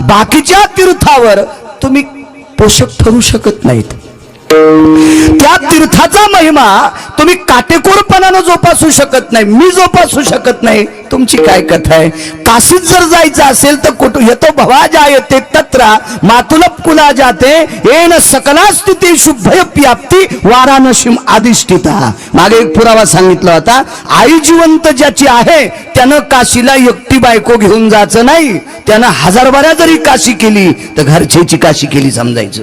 बाकीच्या तीर्थावर तुम्ही पोषक ठरू शकत नाहीत. त्या तीर्थाचा महिमा तुम्ही काटेकोरपणानं जोपासू शकत नाही, मी जोपासू शकत नाही. तुमची काय कथा आहे? काशीत जर जायचं असेल तर कुठं येतो भवा जायते तत्रा मातुलप कुला जाते येन सकला स्थिती शुभय व्याप्ती वाराणसीम अधिष्ठिता. मागे एक पुरावा सांगितला होता, आई जिवंत ज्याची आहे त्यानं काशीला एकटी बायको घेऊन जायचं नाही, त्यानं 1000 बाऱ्या जरी काशी केली तर घरचेची काशी केली समजायचं.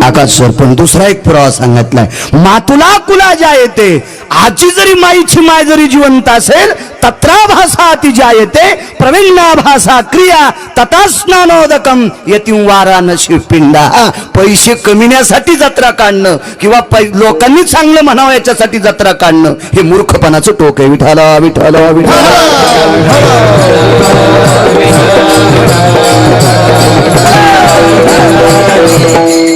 आकाशवर पण दुसरा एक पुरावा सांगितलाय, मातुला कुला जायते, आजी जरी माईची माय जरी जिवंत असेल तत्रा भाषा ती जायते प्रवीणा भाषा क्रिया तथा स्नानोदकम यती वाराणसी पिंडा. पैसे कमिण्यासाठी जत्रा काढणं किंवा लोकांनी चांगलं म्हणावं याच्यासाठी जत्रा काढणं हे मूर्खपणाचं टोक आहे. विठाला विठाला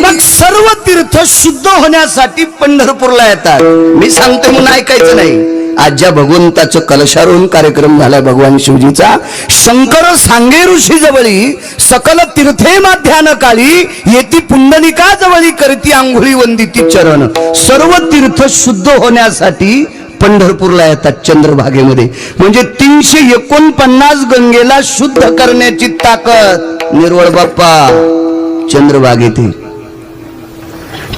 मग सर्व तीर्थ शुद्ध होण्यासाठी पंढरपूरला येतात. मी सांगतो म्हणून ऐकायचं नाही. आज ज्या भगवंताचं कलशारोहण कार्यक्रम झालाय भगवान शिवजीचा, शंकर सांगे ऋषी जवळी सकल तीर्थे माध्यान काळी येती पुंडलिका जवळी करती आंघोळी वंदिती चरण. सर्व तीर्थ शुद्ध होण्यासाठी पंढरपूरला येतात चंद्रभागेमध्ये. म्हणजे 349 गंगेला शुद्ध करण्याची ताकद निर्वळ बाप्पा चंद्रभागेत.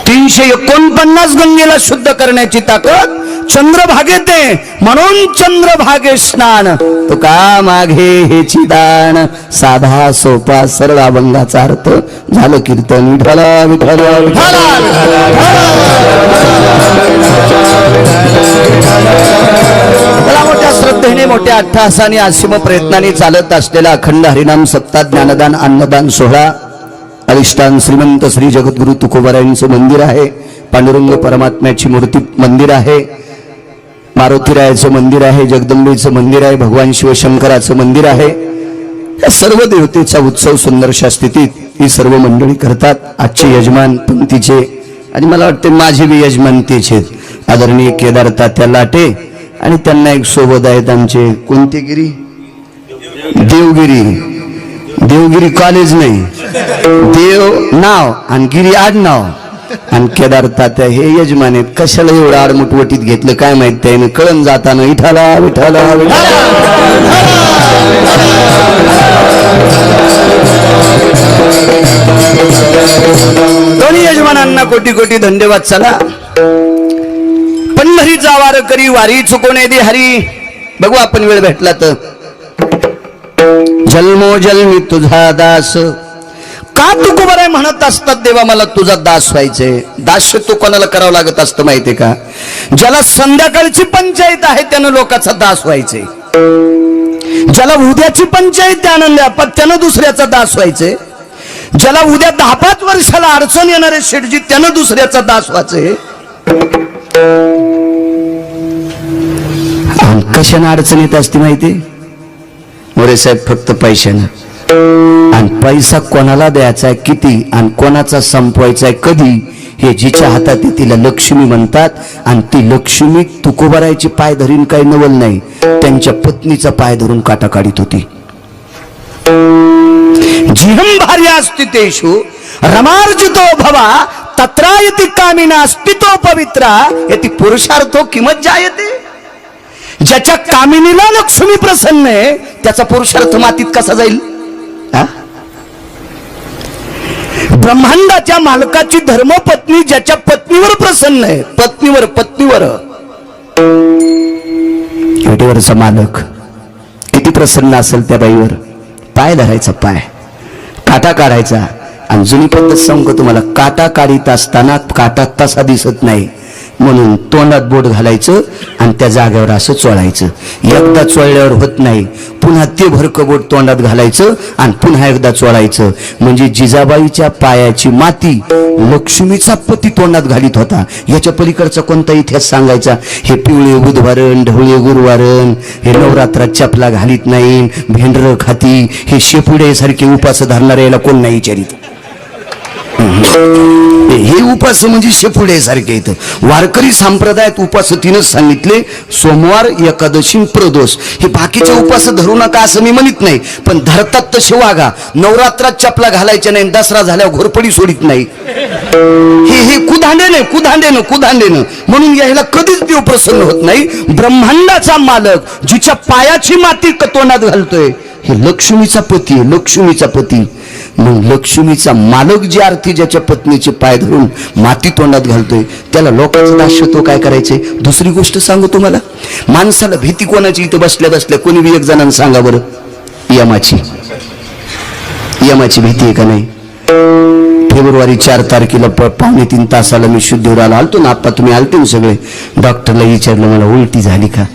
349 गंगेला शुद्ध करण्याची ताकद चंद्रभागेत. म्हणून चंद्रभागे स्नान तो का मागे हेची दान. साधा सोपा सरळ अभंगाचा अर्थ झालं कीर्तन. विठला विठला मला मोठ्या श्रद्धेने मोठ्या अट्टहासाने असीम प्रयत्नाने चालत असलेला अखंड हरिनाम सप्ताह ज्ञानदान अन्नदान सोहळा अधिष्ठान श्रीमंत श्री जगद्गुरु तुकोबारायांचं मंदिर आहे. पांडुरंग परमात्म्याची मूर्ती मंदिर आहे. मारुतीरायाचं मंदिर आहे. जगदंबेचं मंदिर आहे. भगवान शिवशंकराचं मंदिर आहे. या सर्व देवतेचा उत्सव सुंदरशा स्थितीत ही सर्व मंडळी करतात. आजचे यजमान पंथीचे आणि मला वाटते माझे बी यजमान तेच आहेत आदरणीय केदार तात्या लाटे आणि त्यांना एक सोबत आहेत आमचे कोणते गिरी देवगिरी. देवगिरी कॉलेज नाही, देव नाव आणि गिरी आडनाव आणि केदार तात्या हे यजमान आहेत. कशाला एवढं आडमुटवटीत घेतलं काय माहित, त्याने कळण जाताना विठाला विठाला दोन्ही यजमानांना कोटी कोटी धन्यवाद. चला पंढरीचा वार करी वारी चुकवणे दे हरी. बघू आपण वेळ भेटला तर. जन्मोजन्मी तुझा दास का तुकोबाराय म्हणत असतात, देवा मला तुझा दास व्हायचे. दास्य तू कोणाला करावं लागत असतं माहितीये का? ज्याला संध्याकाळची पंचायत आहे त्यानं लोकांचा दास व्हायचे. ज्याला उद्याची पंचायत त्यानं दुसऱ्याचा दास व्हायचे. ज्याला उद्या 10-5 वर्षाला अडचण येणारे शेठजी त्यानं दुसऱ्याचा दास व्हायचे. कशाने अडचण येत असते माहिती मोरे साहेब? फक्त पैशानं. आणि पैसा कोणाला द्यायचा आहे, किती आणि कोणाचा संपवायचा आहे, कधी, हे जिच्या हातात आहे तिला लक्ष्मी म्हणतात. आणि ती लक्ष्मी तुकोबारायची पाय धरून काही नवल नाही, त्यांच्या पत्नीचा पाय धरून काटा काढीत होती. जिहं भार्या स्थितेषु रमार्जितो भवा तत्रायति कामिना स्थितो पवित्रा यति पुरुषार्थो किमत जायते. ज्याच्या कामिनीला लक्ष्मी प्रसन्न आहे त्याचा पुरुषार्थ मातीत कसा जाईल? ब्रह्मांडाच्या मालकाची धर्मपत्नी ज्याच्या पत्नीवर प्रसन्न आहे, पत्नीवर एवढीवरचा मालक किती प्रसन्न असेल त्या बाईवर? पाय धरायचा, पाय काटा काढायचा. आणि जुनी पद्धत सांगू तुम्हाला, काटा काढीत असताना काटा तसा दिसत नाही म्हणून तोंडात बोट घालायचं आणि त्या जागेवर असं चोळायचं. एकदा चोळल्यावर होत नाही, पुन्हा ते भरकं बोट तोंडात घालायचं आणि पुन्हा एकदा चोळायचं. म्हणजे जिजाबाईच्या पायाची माती लक्ष्मीचा पती तोंडात घालीत होता. याच्या पलीकडचा कोणता इतिहास सांगायचा? हे पिवळे बुधवारण ढवळे गुरुवारण, हे नवरात्रात चपला घालीत नाही, भेंडर खाती, हे शेपुडे सारखे उपास धरणारे याला कोण नाही विचारित. हे उपास म्हणजे शेपुडे सारखे इथं वारकरी संप्रदायात उपास तीनच सांगितले, सोमवार, एकादशी, प्रदोष. हे बाकीचे उपास धरू नका असं मी म्हणत नाही, पण धरतात तसे वागा. नवरात्रात चपला घालायच्या नाही, दसरा झाल्यावर घोरपडी सोडित नाही. हे कुधांडेनं म्हणून यायला कधीच देव प्रसन्न होत नाही. ब्रह्मांडाचा मालक जिच्या पायाची माती तोंडात घालतोय हे लक्ष्मीचा पती आहे, लक्ष्मीचा पती. मग लक्ष्मीचा मालक जी आरती ज्याच्या पत्नीचे पाय धरून माती तोंडात घालतोय त्याला लोकांचं दास्यत्व काय करायचंय. दुसरी गोष्ट सांगू तुम्हाला, माणसाला भीती कोणाची इथं बसल्या बसल्या कोणी बी एक जणांना सांगा बरं. यमाची भीती आहे का नाही. फेब्रुवारी 4 तारखेला 2:45 तासाला मी शुद्धीवराला आलतो ना. आप्पा तुम्ही आलते ना सगळे. डॉक्टरला विचारलं मला उलटी झाली का.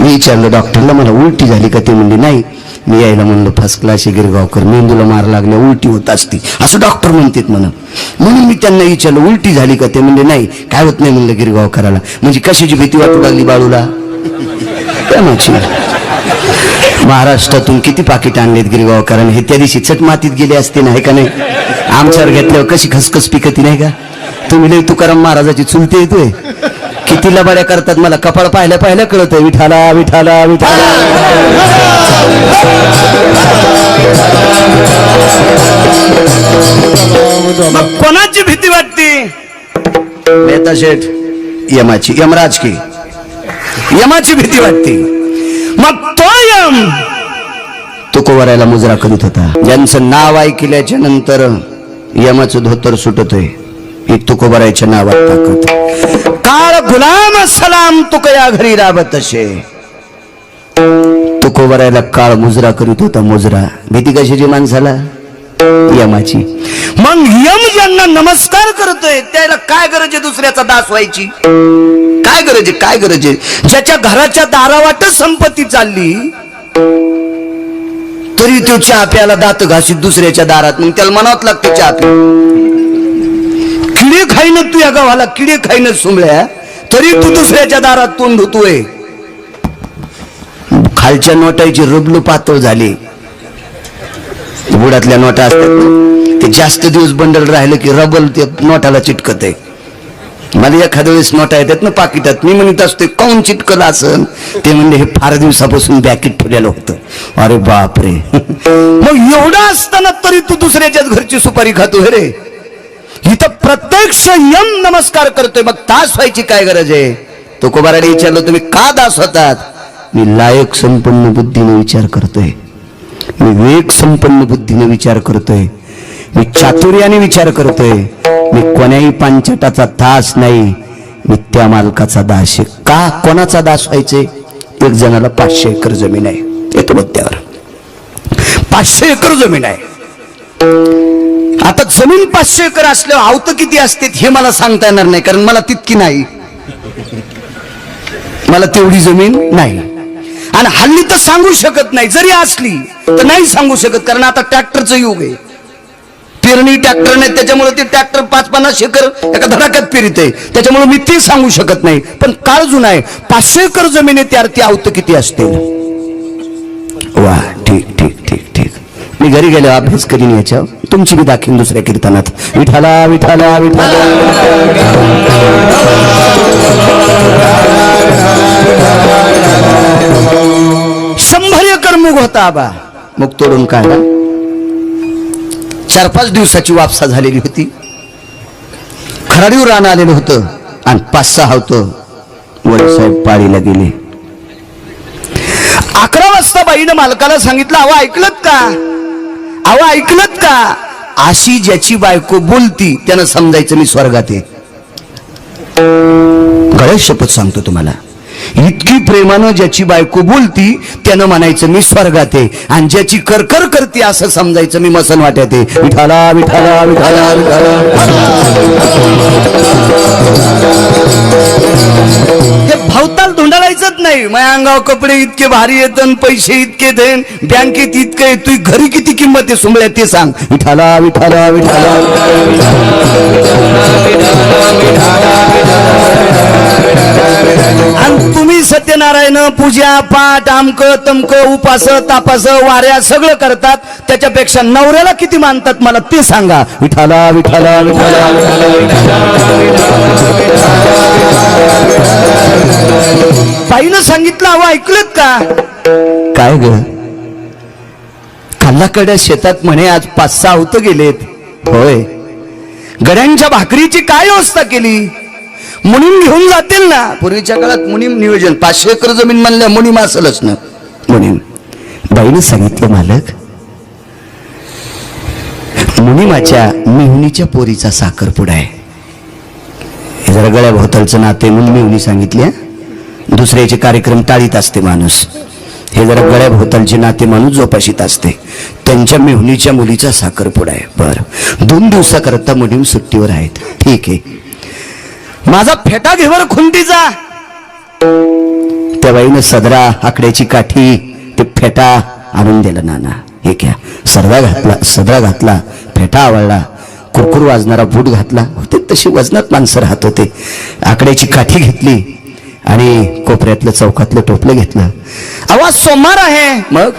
मी विचारलं डॉक्टरला मला उलटी झाली का. ते म्हणले नाही. मी यायला म्हणलं फर्स्ट क्लास गिरगावकर, मेंदूला मार लागल्या उलटी होत असती असं डॉक्टर म्हणतात म्हणून मी त्यांना विचारलं उलटी झाली का. ते म्हणले नाही काय होत नाही म्हणलं गिरगावकराला. म्हणजे कशाची भीती वाटू लागली बाळूला. महाराष्ट्रातून किती पाकिट आणलेत गिरगावकरांनी. हे त्या दिवशी चट मातीत गेले असते ना, हे का नाही. आमच्यावर घेतल्यावर कशी खसखस पिकती नाही का. तुम्ही लई तुकाराम महाराजाची चुलते येतोय. किती लबाड्या करतात मला कपाळ पाहिल्या पाहिल्या कळत. विठाला विठाला विठाला. कोणाची भीती वाटते. मेहता शेठ यमाची, यमराज की यमाची भीती वाटते. मग तो यम तुकोबरायला मुजरा करीत होता. ज्यांचं नाव ऐकल्याच्या नंतर यमाचं धोतर सुटतोय. ही तुकोबरायच्या नावात ताकद. काळ गुलाम सलाम तुकया घरी राबत असे. तुकोबरायला काळ मुजरा करीत होता. मुजरा भीती कशाची माणसाला. यमाची. मग यम ज्यांना नमस्कार करतोय त्याला काय गरज आहे दुसऱ्याचा दास व्हायची. काय गरज आहे. ज्याच्या घराच्या दारावाटच संपत्ती चालली तरी तो चहा प्याला दात घासीत दुसऱ्याच्या दारात. मग त्याला मनावत लागते चहा प्या. किडे खाईन तू या गावाला, किडे खाईन सुंबळ्या, तरी तू दुसऱ्याच्या दारात तोंड धुतोय. खालच्या नोटाची रबलू पातळ झाली. बुडातल्या नोटा असतात ते जास्त दिवस बंडल राहिलं की रबल ते नोटाला चिटकत आहे. मला एखाद्या वेळेस नोटा येतात ना पाकिटात, मी म्हणत असतो काऊन चिटकलं असं. ते म्हणजे हे फार दिवसापासून बॅकेट ठेवलेलं होतं. अरे बापरे. मग एवढं असताना तरी तू दुसऱ्याच्याच घरची सुपारी खातो रे. इथं प्रत्यक्ष यम नमस्कार करतोय. मग दास व्हायची काय गरज आहे. तुकोबाराने विचारलं तुम्ही का दास होतात. मी लायक संपन्न बुद्धीने विचार करतोय. मी विवेक संपन्न बुद्धीने विचार करतोय. मी चातुर्याने विचार करतोय. मी कोण्याही पांचटाचा दास नाही. मी त्या मालकाचा दास आहे. का कोणाचा दास व्हायचे. एक जणाला 500 एकर जमीन आहे. येतो मुद्द्यावर. 500 एकर जमीन आहे. आता जमीन 500 एकर असल्यावर आवत किती असते हे मला सांगता येणार नाही, कारण मला तितकी नाही. मला तेवढी जमीन नाही. आणि हल्ली तर सांगू शकत नाही. जरी असली तर नाही सांगू शकत, कारण आता ट्रॅक्टरचं युग आहे. पेरणी ट्रॅक्टर नाही, त्याच्यामुळे ते ट्रॅक्टर 5-50 एकर एका धडाक्यात पेरित आहे. त्याच्यामुळे मी ते सांगू शकत नाही. पण काळ जुना आहे. 500 एकर जमीन आहे त्यावर ती आवत किती असते. वा ठीक ठीक ठीक ठीक. मी घरी गेलो अभ्यास करीन याच्यावर. तुमची बी दाखीन दुसऱ्या कीर्तनात. विठाला विठाला विठाला. 100 एकर मूग होता आबा. मूग तोडून काढला. 4-5 दिवसाची वापसा झालेली होती. खराडीवर रान आलेलं होतं आणि 5-6 होतं. वडीलसाहेब पाळीला गेले. 11 वाजता बाईनं मालकाला सांगितलं अहो ऐकलत का. अहो ऐकलत का. अशी ज्याची बायको बोलती त्यानं समजायचं मी स्वर्गात आहे. गळ्यात शपथ सांगतो तुम्हाला. इतकी प्रेमानं ज्याची बायको बोलती त्यानं म्हणायचं मी स्वर्गात आहे. आणि ज्याची करकर करते असं समजायचं मी मसन वाट्यात आहे. विठाला विठाला विठाला विठाला. हे भावताल धुंडाळायचंच नाही. माझ्या अंगावर कपडे इतके भारी येतं, पैसे इतके देन, बँकेत इतके येत, तू घरी किती किंमत आहे सुंबळ्या ते सांग. विठाला विठाला विठाला. आणि तुम्ही सत्यनारायण पूजा पाठ आमक तमक उपास तापास वाऱ्या सगळं करतात, त्याच्यापेक्षा नवऱ्याला किती मानतात मला ते सांगा. विठाला विठाला विठाला बाईनं सांगितलं, अहो ऐकलत का? काय ग? खाल्लाकडे शेतात म्हणे आज 5-6 आवत गेलेत. होय, गड्यांच्या भाकरीची काय व्यवस्था केली? मुनीम घेऊन जातील ना. पूर्वीच्या काळात मुनीम नियोजन 500 एकर जमीन म्हणल्या मुनीम असेलच ना. मुनीम बाईनं सांगितलं, मालक मुनीमाच्या मेहुणीच्या पोरीचा साखरपुडा आहे. हे जरा गळ्या भोवतालचं नाते म्हणून मेहुणी सांगितले. दुसऱ्याचे कार्यक्रम टाळीत असते माणूस, हे जरा गळ्या भोवतालचे नाते माणूस जोपाशीत असते. त्यांच्या मेहुणीच्या मुलीचा साखरपुडा आहे. बरं, 2 दिवसाकरता मुनीम सुट्टीवर आहेत. ठीक आहे, माझा फेटा घेवर खुंटीचा. त्या बाईनं सदरा आकड्याची काठी ते फेटा आणून दिला. नाना हे घ्या. सदरा घातला, फेटा आवडला, कुरकुर वाजणारा बूट घातला. होते तशी वजनात माणसं राहत होते. आकड्याची काठी घेतली आणि कोपऱ्यातलं चौकातलं टोपलं घेतलं. आवाज सोमवार आहे. मग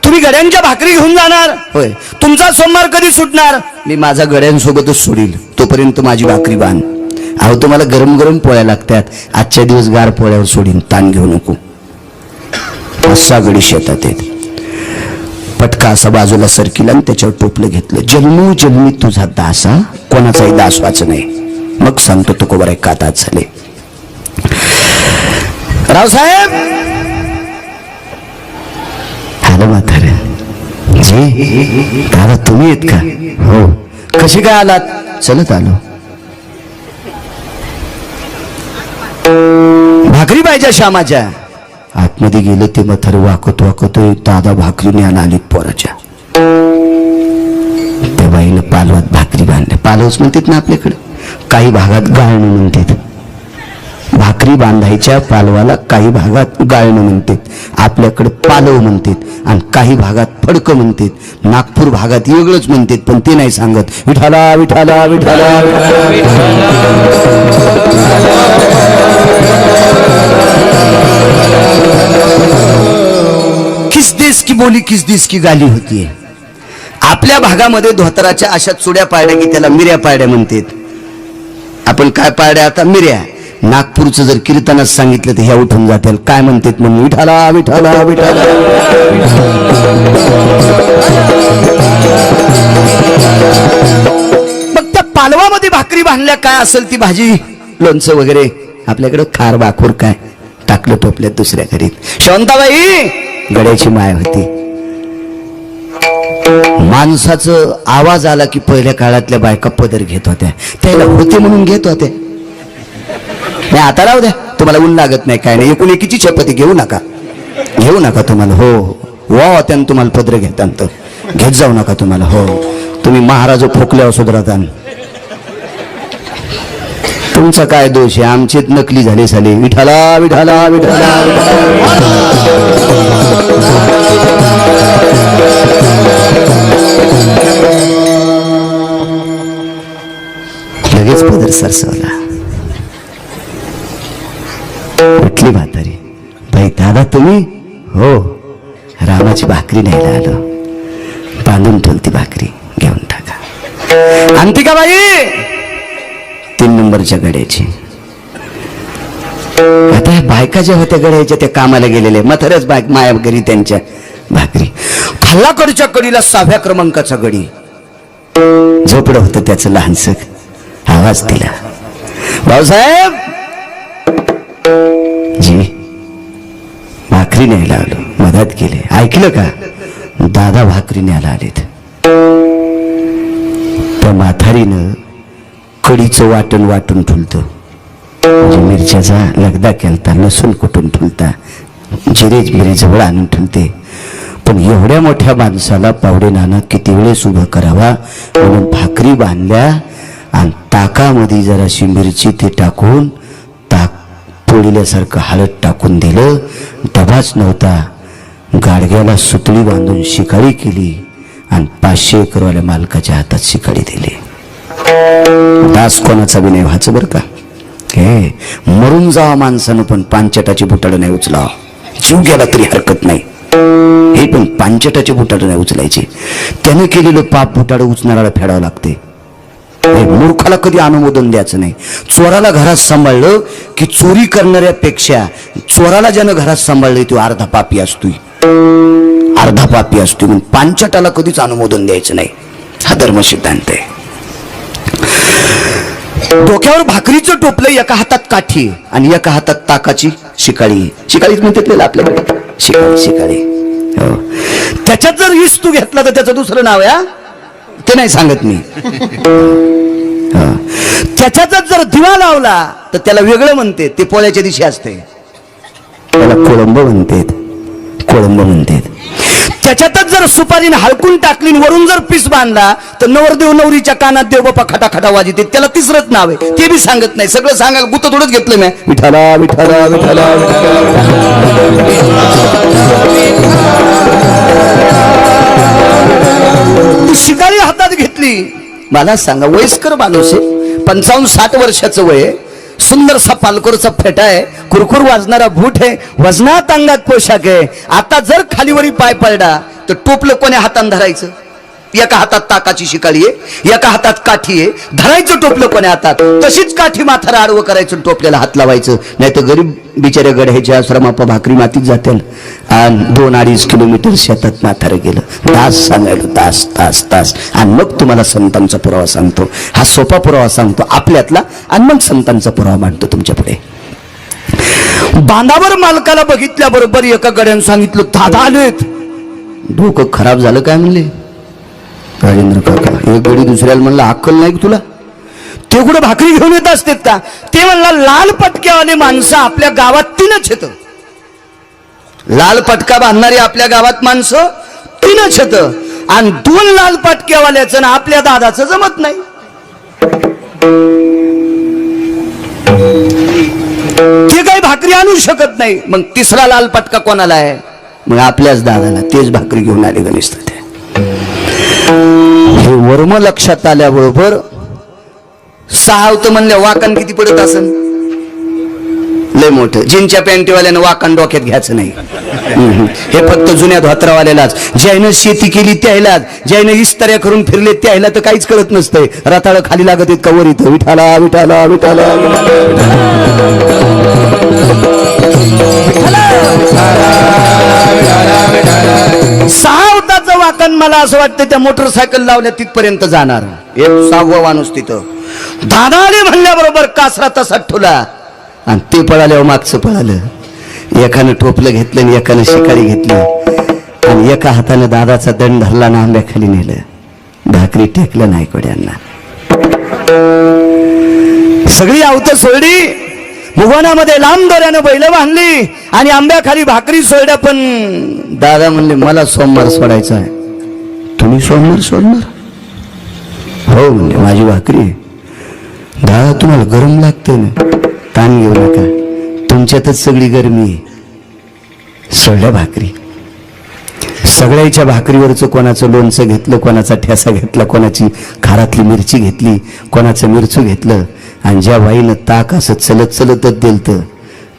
तुम्ही गड्यांच्या भाकरी घेऊन जाणार? होय. तुमचा सोमवार कधी सुटणार? मी माझा गड्यांसोबतच सोडील, तोपर्यंत माझी भाकरी बांध. अहो तुम्हाला गरम गरम पोळ्या लागतात, आजच्या दिवस गार पोळ्यावर सोडीन, ताण घेऊ नको. असा गडी शेतात येत. पटका असा बाजूला सरकीला आणि त्याच्यावर टोपलं घेतलं. जन्मोजन्मी तुझा दासा, कोणाचाही दास व्हायचं नाही. मग सांगतो तुकोबाराय का तात झाले. रावसाहेब आलं म्हातारे जी. दादा तुम्ही येत का? हो. कशी काय आलात? चलत आलो. भाकरी पाहिजे श्यामाच्या. आतमध्ये गेलं ते म्हातारे वाकत वाकत दादा भाकरी न्यायला आलीत पोराच्या. त्या बाईनं पालवात भाकरी बांधल्या. पालवच म्हणतात ना आपल्याकडे, काही भागात गाळणं म्हणतात. भाकरी बांधायच्या पालवाला काही भागात गाळणं म्हणतात, आपल्याकडे पालव म्हणतात. आणि काही भागात फडकं म्हणतात. नागपूर भागात वेगळंच म्हणतात, पण ते नाही सांगत. विठाला विठाला विठाला किस देश की बोली किस देश की गाली होती. आपल्या भागामध्ये धोतराच्या अशा चुड्या पाड्या की त्याला मिऱ्या पाड्या म्हणतात. आपण काय पाड्या? आता मिऱ्या. नागपूरचं जर कीर्तनात सांगितलं तर ह्या उठून जातील. काय म्हणतात म्हणून? विठाला विठाला विठाला. मग त्या पालवामध्ये भाकरी बांधल्या. काय असेल ती भाजी, लोणचं वगैरे. आपल्याकडे खार बाखूर काय टाकलं टोपल्यात दुसऱ्या घरीत. शांताबाई गड्याची माय होती. माणसाचं आवाज आला की पहिल्या काळातल्या बायका पदर घेत होत्या. त्याला होते म्हणून घेत होत्या. नाही आता राहू द्या, तुम्हाला ऊन लागत नाही काय नाही. एकूण एकीची चपाती घेऊ नका, घेऊ नका तुम्हाला. हो वा त्यानं तुम्हाला पदर घेताना घेत जाऊ नका तुम्हाला. हो तुम्ही महाराज फोकल्यावर सुधरता. तुमचा काय दोष आहे? आमचे नकली झाले साले. विठाला विठाला विठाला. लगेच पदर सरसवला. उठली म्हातारी. बाई दादा तुम्ही? हो, रामाची भाकरी न्यायला आलो. बांधून ठेवती भाकरी, घेऊन टाका. आणती का बाई? 3 नंबरच्या गड्याची. आता ह्या बायका ज्या होत्या गड्याच्या त्या कामाला गेलेल्या, म्हाताऱ्याच बायक माया घरी त्यांच्या भाकरी. फल्लाकडच्या कडीला 6व्या क्रमांकाचा गडी. झोपडं होतं त्याचं लहानसं. आवाज दिला. भाऊसाहेब जी भाकरी न्यायला आलो. मदत केली. ऐकलं का? दादा भाकरी न्यायला आलेत. त्या म्हातारीनं कडीचं वाटण वाटून ठुलतं. म्हणजे मिरच्याचा लगदा केलता, लसूण कुटून ठुलता, जिरेज मिरे जवळ आणून ठुलते. पण एवढ्या मोठ्या माणसाला पावडे नाना किती वेळेस उभं करावा म्हणून भाकरी बांधल्या. आणि ताकामध्ये जराशी मिरची ते टाकून ताक पोळील्यासारखं हळद टाकून दिलं. डबाच नव्हता. गाडग्याला सुतळी बांधून शिकाळी केली आणि 500 एकरवाल्या मालकाच्या हातात शिकाळी दिली. दास कोणाचा विनय व्हायचं बरं का. हे मरून जावा माणसानं पण पांचटाची बुटाडं नाही उचलावं. जीव गेला तरी हरकत नाही, हे पण पांचटाची बुटाडं नाही उचलायची. त्यानं केलेलं पाप बुटाडं उचणाऱ्याला फेडावं लागते. मूर्खाला कधी अनुमोदन द्यायचं नाही. चोराला घरात सांभाळलं की चोरी करणाऱ्यापेक्षा चोराला ज्यानं घरात सांभाळलं तो अर्धा पापी असतोय, अर्धा पापी असतोय. म्हणून पांचटाला कधीच अनुमोदन द्यायचं नाही, हा धर्म सिद्धांत आहे. डोक्यावर भाकरीचं टोपलं, एका हातात काठी आणि एका हातात ताकाची शिकाळी. शिकाळीच म्हणतात आपल्याकडे, शिकाळी शिकाळी. हो, त्याच्यात जर वीस तू घेतला तर त्याचं दुसरं नाव आहे, ते नाही सांगत मी. त्याच्यातच जर दिवा लावला तर त्याला वेगळं म्हणते, ते पोळ्याच्या दिवशी असते, त्याला कोळंब म्हणतात, कोळंब म्हणतात. त्याच्यातच जर सुपारीने हलकून टाकली वरून जर पीस बांधला तर नवरदेव नवरीच्या कानात देव बापा खटा खटा वाजते, त्याला तिसरंच नाव आहे, ते बी सांगत नाही. सगळं सांगायला गुत थोडंच घेतलं मी. विठाला विठाला विठाला शिकारी हातात घेतली. मला सांगा, वयस्कर माणूस आहे, 55-60 वर्षाचं वय, सुंदरसा पालकोरचा फेटा आहे, कुरकुर वाजणारा बूट आहे, वजनात अंगात पोशाख आहे. आता जर खालीवरी पाय पडला तर टोपलं कोण्या हाताने धरायचं? एका हातात ताकाची शिकाळी आहे, एका हातात काठी आहे, धरायचं टोपलं कोण्या हातात? तशीच काठी माथारा आडवं करायचं, टोपल्याला हात लावायचं. नाही तर गरीब बिचाऱ्या गड्याच्या आश्रमापा भाकरी मातीत जातील आणि 2-2.5 किलोमीटर शेतात माथारं गेलं. तास सांगायला, तास तास तास. आणि मग तुम्हाला संतांचा पुरावा सांगतो, हा सोपा पुरावा सांगतो आपल्यातला, आणि मग संतांचा पुरावा मांडतो तुमच्या पुढे. बांधावर मालकाला बघितल्याबरोबर एका गड्यानं सांगितलं, दादा आलेत. डोकं खराब झालं काय म्हणले राजेंद्र काका. एक गडी दुसऱ्याला म्हणला, अक्कल नाही तुला? ते कुठं भाकरी घेऊन येत असतात का? ते म्हणला, लाल पटक्यावाले माणसं आपल्या गावात 3च येतं. लाल पटका बांधणारी आपल्या गावात माणसं 3च येतं, आणि 2 लाल पटक्यावाल्याचं ना आपल्या दादाचं जमत नाही. ते काही भाकरी आणू शकत नाही. मग 3रा लाल पटका कोणाला आहे? मग आपल्याच दादाला. तेच भाकरी घेऊन आले गणेश. हे वर्म लक्षात आल्याबरोबर 6 होतं म्हणल्या, वाकण किती पडत असन? लय मोठं. जीनच्या पॅन्टीवाल्यानं वाकण डोक्यात घ्यायचं नाही. हे फक्त जुन्या धोत्रावाल्यालाच. ज्यानं शेती केली त्यालाच, ज्यानं इस्ताऱ्या करून फिरले त्याला तर काहीच कळत नसतंय. रताळ खाली लागत आहेत कवर इथं. विठाला विठाला विठाला. 6 होताचं वाकण मला असं वाटतं त्या मोटरसायकल लावल्या तिथपर्यंत जाणार. एक 6वा माणूस तिथं. दादा आले म्हणल्याबरोबर कासरा तसा ठुला आणि ते पळाल्यावर मागचं पळालं. एकानं टोपलं घेतलं आणि एकानं शिकारी घेतली आणि एका हातानं दादाचा दंड धरला ना आंब्याखाली नेलं. भाकरी टेकलं नाही कोड्यांना. सगळी आवत सोडली. मुगवनामध्ये लांब दोऱ्यानं बैल बांधली आणि आंब्याखाली भाकरी सोडल्या. पण दादा म्हणले, मला सोमवार सोडायचा आहे. तुम्ही सोमवार सोडणार? हो म्हणजे, माझी भाकरी. दादा तुम्हाला गरम लागते ना, ताण घेऊ नका, तुमच्यातच सगळी गरमी आहे. सोडल्या भाकरी. सगळ्याच्या भाकरीवरचं कोणाचं लोणचं घेतलं, कोणाचा ठेसा घेतला, कोणाची खारातली मिरची घेतली, कोणाचं मिरचू घेतलं. आणि ज्या बाईनं ताक असं चलत चलतच दिलतं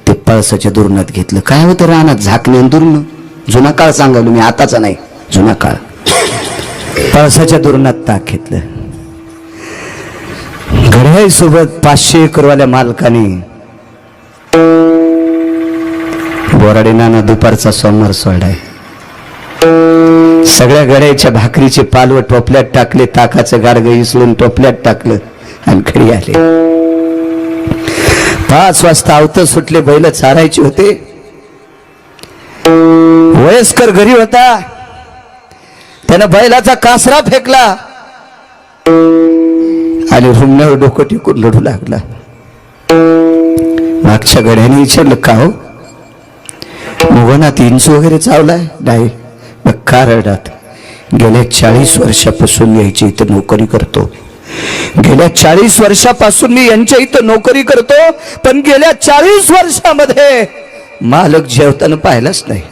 ते पळसाच्या दुरणात घेतलं. काय होतं रानात? झाकणे दुरण. जुना काळ सांगालो मी, आताचा नाही, जुना काळ. पळसाच्या दुरणात ताक घेतलं. घड्याळी सोबत 500 एकरवाल्या मालकाने बोराडे नाना दुपारचा सोमवार सोडलाय. सगळ्या गड्याच्या भाकरीचे पालव टोपल्यात टाकले, ताकाचं गाडगं इसळून टोपल्यात टाकलं आणि घरी आले. 5 वाजता आवत सुटले. बैल चारायचे होते. वयस्कर घरी होता. त्यानं बैलाचा कासरा फेकला आणि रुमण्यावर डोकं टिकून रडू लागला. मागच्या गड्याने विचारलं, का हो मुगवनात इंच वगैरे चावलाय? नाही. मग का रडत? गेल्या 40 वर्षापासून यायची इथं नोकरी करतो. गेल्या 40 वर्षापासून मी यांच्या इथं नोकरी करतो, पण गेल्या 40 वर्षामध्ये मालक जेवताना पाहिलाच नाही.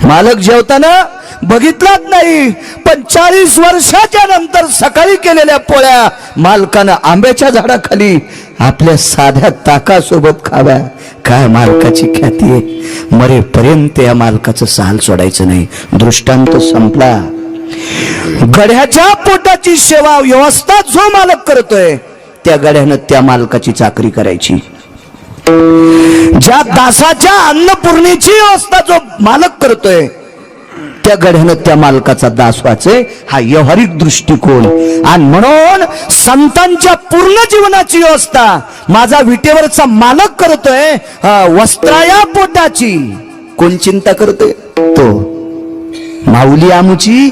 मालक जेवताना बघितलाच नाही, पण 40 वर्षाच्या नंतर सकाळी केलेल्या पोळ्या मालकानं आंब्याच्या झाडाखाली आपल्या साध्या ताकासोबत खाव्या. काय मालकाची ख्याती आहे. मरेपर्यंत या मालकाचं साल सोडायचं नाही. दृष्टांत संपला. गड्याच्या पोटाची सेवा व्यवस्था जो मालक करतोय त्या गड्यानं त्या मालकाची चाकरी करायची. ज्या दासाच्या अन्नपूर्णेची व्यवस्था जो मालक करतोय त्या गड्यानं त्या मालकाचा दास व्हायचे. हा व्यावहारिक दृष्टिकोन. आणि म्हणून संतांच्या पूर्ण जीवनाची व्यवस्था माझा विटेवरचा मालक करतोय. वस्त्राया पोटाची कोण चिंता करतोय? तो माऊली आमुची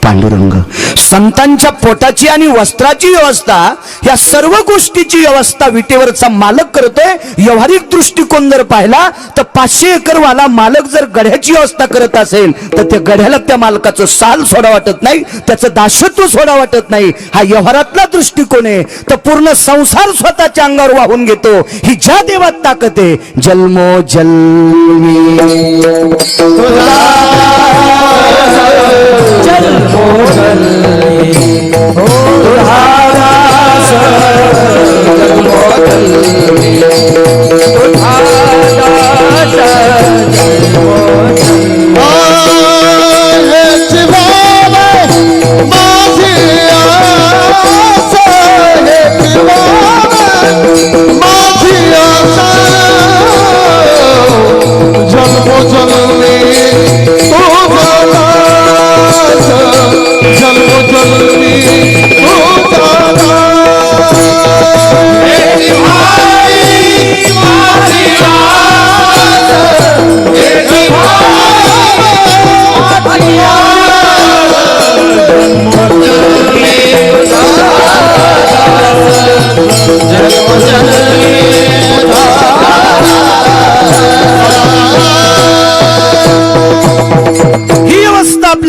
पांडुरंग. संतांच्या पोटाची आणि वस्त्राची व्यवस्था या सर्व गोष्टीची व्यवस्था विटेवरचा मालक करतोय. व्यावहारिक दृष्टिकोन जर पाहिला तर 500 एकर वाला मालक जर गड्याची व्यवस्था करत असेल तर त्या गड्याला त्या मालकाचं साल सोडा वाटत नाही, त्याचं दासत्व सोडा वाटत नाही. हा व्यवहारातला दृष्टिकोन आहे. तर पूर्ण संसार स्वतःच्या अंगावर वाहून घेतो. ही ज्या देवात ताकद आहे. जन्मो जन्मी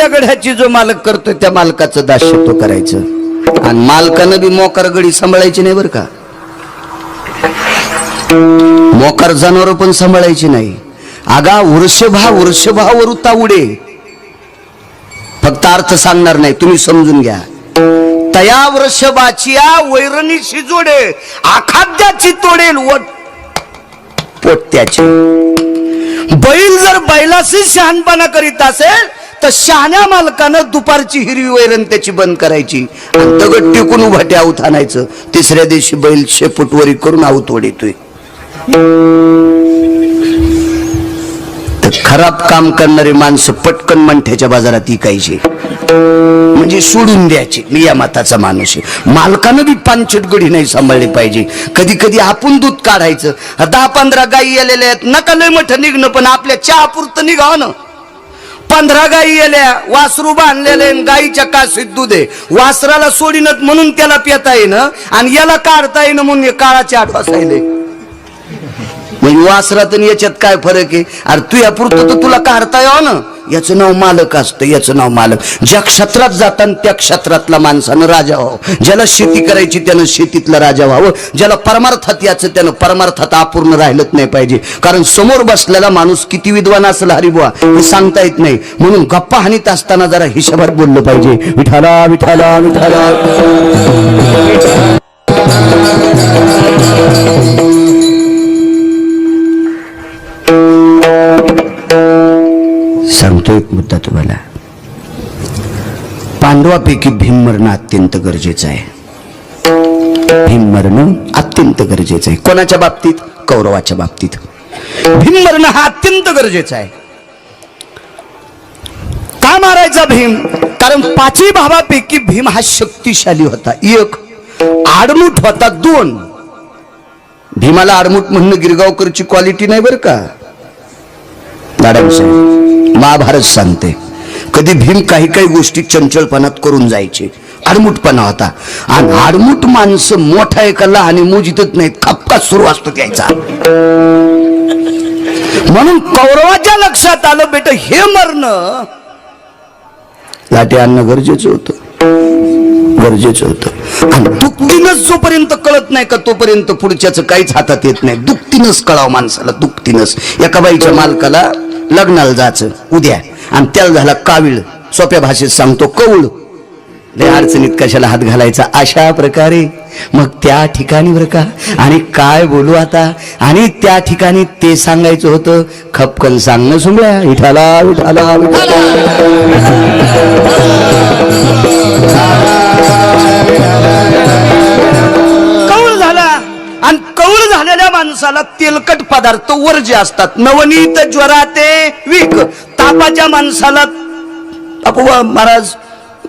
गड्याची जो मालक करतोय त्या मालकाचं दास्यत्व करायचं. आणि मालकानं बी मोकार गडी सांभाळायची नाही बरं का. मोकार जनावर पण सांभाळायची नाही. आगा वर्षभावर उतावडे. फक्त अर्थ सांगणार नाही, तुम्ही समजून घ्या. तया वृषभाची वैरणीशी जोडे आखाद्याची तोडेल पोट्याची. बैल जर बैलाशी शहाणपणा करीत असेल तर शहाण्या मालकानं दुपारची हिरवी वैरण त्याची बंद करायची आणि दगड टिकून उभाटे आऊत आणायचं. तिसऱ्या दिवशी बैल शेपूटवरी करून आऊत ओढतोय. तर खराब काम करणारे माणसं पटकन मंठ्याच्या बाजारात इकायची, म्हणजे सोडून द्यायची. मी या मताचा माणूस आहे. मालकानं बी पानचट गडी नाही सांभाळली पाहिजे. कधी कधी आपण दूध काढायचं. 10-15 गायी आलेल्या आहेत, नका लय मोठं निघणं, पण आपल्या चहापुरतं निघावं ना. 15 गायी आल्या, वासरू बांधलेले, गायीच्या काशीत दूध आहे. वासराला सोडीनत म्हणून त्याला पिता येणं आणि याला काढता येणं म्हणून काळाचे 8 वाजले. म्हणजे वासरात आणि याच्यात काय फरक आहे? अरे तू या पुरतं तर तुला काढता यावं ना. याचं नाव मालक असतं, याचं नाव मालक. ज्या क्षेत्रात जाताना त्या क्षेत्रातला माणसानं राजा व्हावं. ज्याला शेती करायची त्यानं शेतीतला राजा व्हावं. ज्याला परमार्थात याचं त्यानं परमार्थात अपूर्ण राहिलंच नाही पाहिजे. कारण समोर बसलेला माणूस किती विद्वान असेल हरिबुवा हे सांगता येत नाही. म्हणून गप्पा हानीत असताना जरा हिशोबात बोललं पाहिजे. विठाला विठाला विठाला. सांगतो एक मुद्दा तुम्हाला. पांडवापैकी भीम मरणं अत्यंत गरजेचं आहे. भीम मरणं अत्यंत गरजेचं आहे. कोणाच्या बाबतीत? कौरवाच्या बाबतीत भीम मरणं हा अत्यंत गरजेचं आहे. का मारायचा भीम? कारण 5 भावापैकी भीम हा शक्तिशाली होता. 1 आडमुठ होता. 2 भीमाला आडमुठ म्हणणं गिरगावकरची क्वालिटी नाही बरं का. महाभारत सांगते कधी भीम काही काही गोष्टी चंचलपणात करून जायचे. आडमुठपणा होता. आणि आडमुठ माणसं मोठा एका लहान मोजितच नाहीत, खपका सुरू असतो त्याचा. म्हणून कौरवाच्या लक्षात आलं बेटा हे मरणं लाटे आणणं गरजेचं होतं. आणि दुःखीनच जोपर्यंत कळत नाही का तोपर्यंत पुढच्याच काहीच हातात येत नाही. दुःखीनच कळावं माणसाला. दुःखीनच. एका बाईच्या मालकाला लग्नाला जायचं उद्या, आणि त्याला झाला कावीळ, सोप्या भाषेत सांगतो कौळ. लय अडचणीत कशाला हात घालायचा, अशा प्रकारे मग त्या ठिकाणी बरं का. आणि काय बोलू आता, आणि त्या ठिकाणी ते सांगायचं होतं, खपकन सांगणं सुमल्या, विठाला विठाला विठाला. कौळ झाला, आणि कौळ झालेल्या माणसाला तेलकट पदार्थ वर्ज्य असतात. नवनीत ज्वराते विक, तापाच्या माणसाला अपोवा महाराज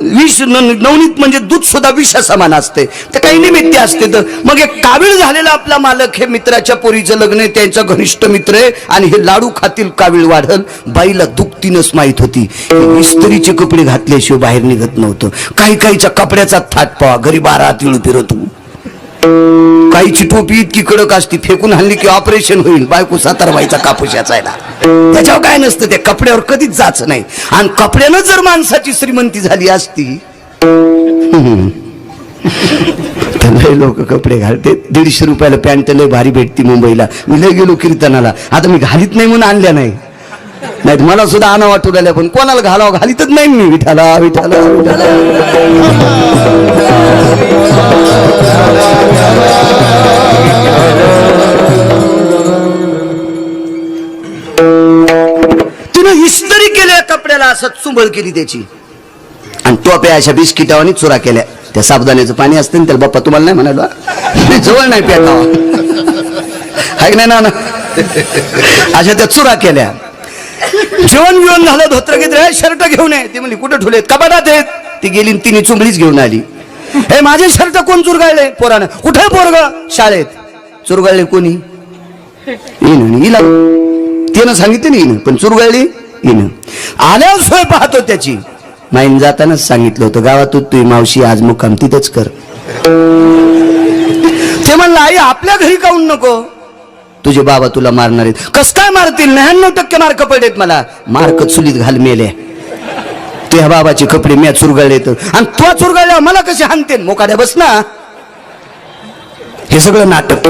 विष, नवनीत म्हणजे दूध सुद्धा विषा समान असते, ते काही निमित्त असते. तर मग एक कावीळ झालेला आपला मालक, हे मित्राच्या पोरीचं लग्न आहे, त्यांचा घनिष्ठ मित्र आहे, आणि हे लाडू खातील कावीळ वाढल. बाईला दुखतीनच माहित होती, इस्त्रीचे कपडे घातल्याशिवाय बाहेर निघत नव्हतं. काही काहीच्या कपड्याचा थाट पावा, घरी 12 तिळू फिरत. काहीची टोपी इतकी कडक असती, फेकून हल्ली की ऑपरेशन होईल, बायको सातारबाईचा कापूस याचायला. त्याच्यावर काय नसतं, त्या कपड्यावर कधीच जायचं नाही. आणि कपड्यानं जर माणसाची श्रीमंती झाली असती, तर लोक कपडे घालते. 150 रुपयाला पॅन्ट लय भारी भेटती मुंबईला. मी लय गेलो कीर्तनाला, आता मी घालीत नाही म्हणून आणल्या नाही, नाही मला सुद्धा आणा वाटू राहिल्या, पण कोणाला घालावं घालीतच नाही मी. विठाला विठाला विठाला. तिनं इस्त्री केल्या कपड्याला, असं चुंबळ केली त्याची, आणि टोप्या अशा बिस्किटावानी चुरा केल्या. त्या साबुदाण्याचं पाणी असतं ना, त्याला बाप्पा तुम्हाला नाही म्हणालो, जवळ नाही पेटावा, हाय नाही ना. अशा त्या चुरा केल्या. जेवण बिवण झालं, धोत्र घेतलं, शर्ट घेऊन ये. ती म्हणली कुठे ठेवलेत, कपाटात आहेत. ती गेली, तिने चुंबडीच घेऊन आली. हे माझे शर्ट कोण चुरगाळले, पोरानं. कुठे पोरग, शाळेत. चुरगाळले कोणी, हिला, तिनं सांगितलं नाही हिनं, पण चुरगाळली हिनं. आल्यावर सोय पाहतो त्याची. माईन जातानाच सांगितलं होतं, गावातून तुझी मावशी आज मुक्काम तिथंच कर. ते म्हणलं आई आपल्या घरी काऊन नको, तुझे बाबा तुला मारणार आहेत. कस काय मारतील, 99% मार्क पडलेत मला. मार्क चुलीत घाल मेले, तुझ्या बाबाचे कपडे म्या चुरगळलेत, आणि तो चुरगळल्या मला कसे हाणते, मोकाड्या बस ना. हे सगळं नाटक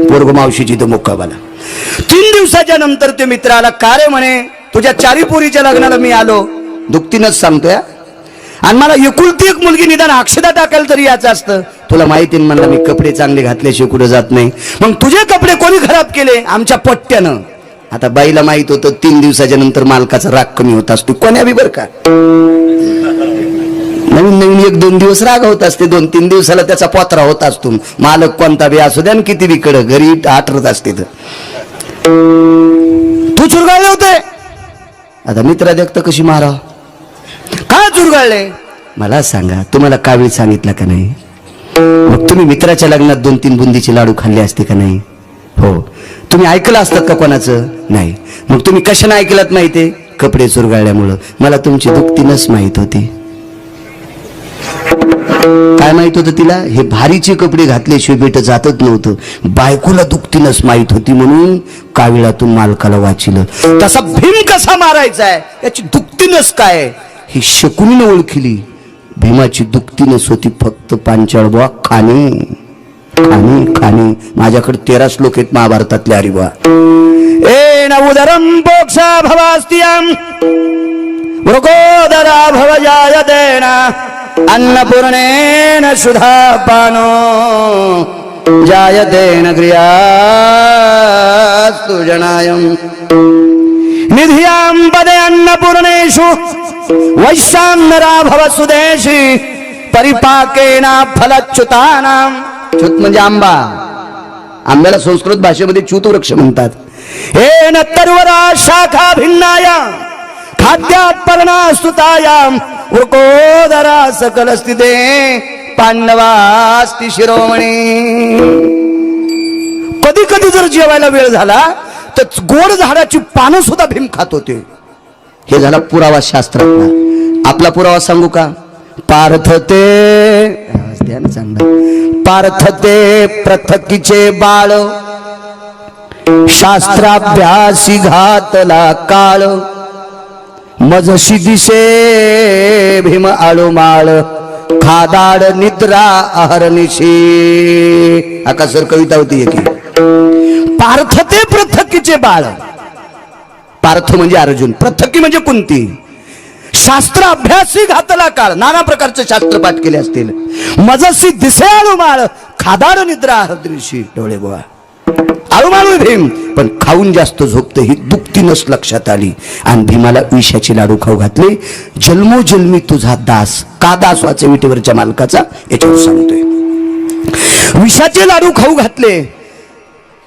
पोरग मावशीची तर मुक्काबाला. 3 दिवसाच्या नंतर ते मित्राला का रे म्हणे, तुझ्या 4 पोरीच्या लग्नाला मी आलो, दुखतीनच सांगतोय, आणि मला एकुलती एक मुलगी निदान अक्षदा टाकायला तरी याचं असतं. तुला माहिती म्हणलं मी कपडे चांगले घातल्याशिवाय कुठं जात नाही. मग तुझे कपडे कोणी खराब केले, आमच्या पट्ट्यानं. आता बाईला माहित होतं 3 दिवसाच्या नंतर मालकाचा राग कमी होत असतो, कोण्या बी बर का. नवीन नवीन 1-2 दिवस राग होत असते, 2-3 दिवसाला त्याचा पोत्रा होत असतो. मालक कोणता बी असू द्या, किती बी कडं घरी आठरत असते. तू चुरगाळले होते, आता मित्रा देखत कशी मारा. का चुरगाळले मला सांगा, तुम्हाला कावीळ सांगितलं का नाही. मग तुम्ही मित्राच्या लग्नात 2-3 बुंदीचे लाडू खाल्ले असते का नाही. हो, तुम्ही ऐकलं असतात का कोणाचं, नाही. मग तुम्ही कशाने ऐकलात माहितीये, कपडे चुरगाळल्यामुळं. मला तुमची दुखतीनच माहित होती. काय माहित होतं तिला, हे भारीचे कपडे घातल्याशिवाय बेट जातच नव्हतं. बायकोला दुखतीनच माहित होती, म्हणून काविळातून मालकाला वाचिलं. तसा भीम कसा मारायचा आहे याची दुखतीनच काय, ही शकुनीने ओळखली. भीमाची दुखतीनच होती फक्त पांचाळबुवा खाणे खाणे खाणे. माझ्याकडे 13 श्लोक आहेत महाभारतातले. अरे बा, ए नवुदरम पोक्षा भवास्तियम वृकोदरा भवजायतेन अन्नपूर्णेन सुधा पानो जायतेन क्रियास्तु जनायम निधियां पदे अन्नपूर्णेषु वैश्वानरा भव सुदेशी परिपाकेन फलच्युतानां. च्युत म्हणजे आंबा, आंब्याला संस्कृत भाषेमध्ये च्युत वृक्ष म्हणतात. हे नत्तर्वरा शाखा भिन्नाय खाद्यापर्णास्तुतायां वृकोदरा सकल स्थिते पांडवास्ति शिरोमणी. कधी कधी जर जेवायला वेळ झाला तर गोड झाडाची पानं सुद्धा भीम खात होते. हे झाला पुरावा शास्त्रातला. आपला पुरावा सांगू का. पार्थते पार्थते पृथकीचे बाळ शास्त्राभ्यासी घातला काळ मजशी दिसे भीम आळोमाळ खादाड निद्रा अहरनिशी. आकाशर कविता होती की पार्थते पृथकीचे बाळ. पार्थ म्हणजे अर्जुन, पृथकी म्हणजे कुंती. शास्त्र अभ्यासी घातला काळ, नाना प्रकारचे शास्त्र पाठ केले असतील. मजसी दिसे आळूमाळ, खादाड निद्रा हृदृशी डोळे गोळा. आळूमाळू भीम, पण खाऊन जास्त झोपतं ही दुःखतीनच लक्षात आली आणि भीमाला विषाचे लाडू खाऊ घातले. जन्मोजन्मी तुझा दास, का दास वाचे विटेवरच्या मालकाचा, याच्यावर सांगतोय. विषाचे लाडू खाऊ घातले,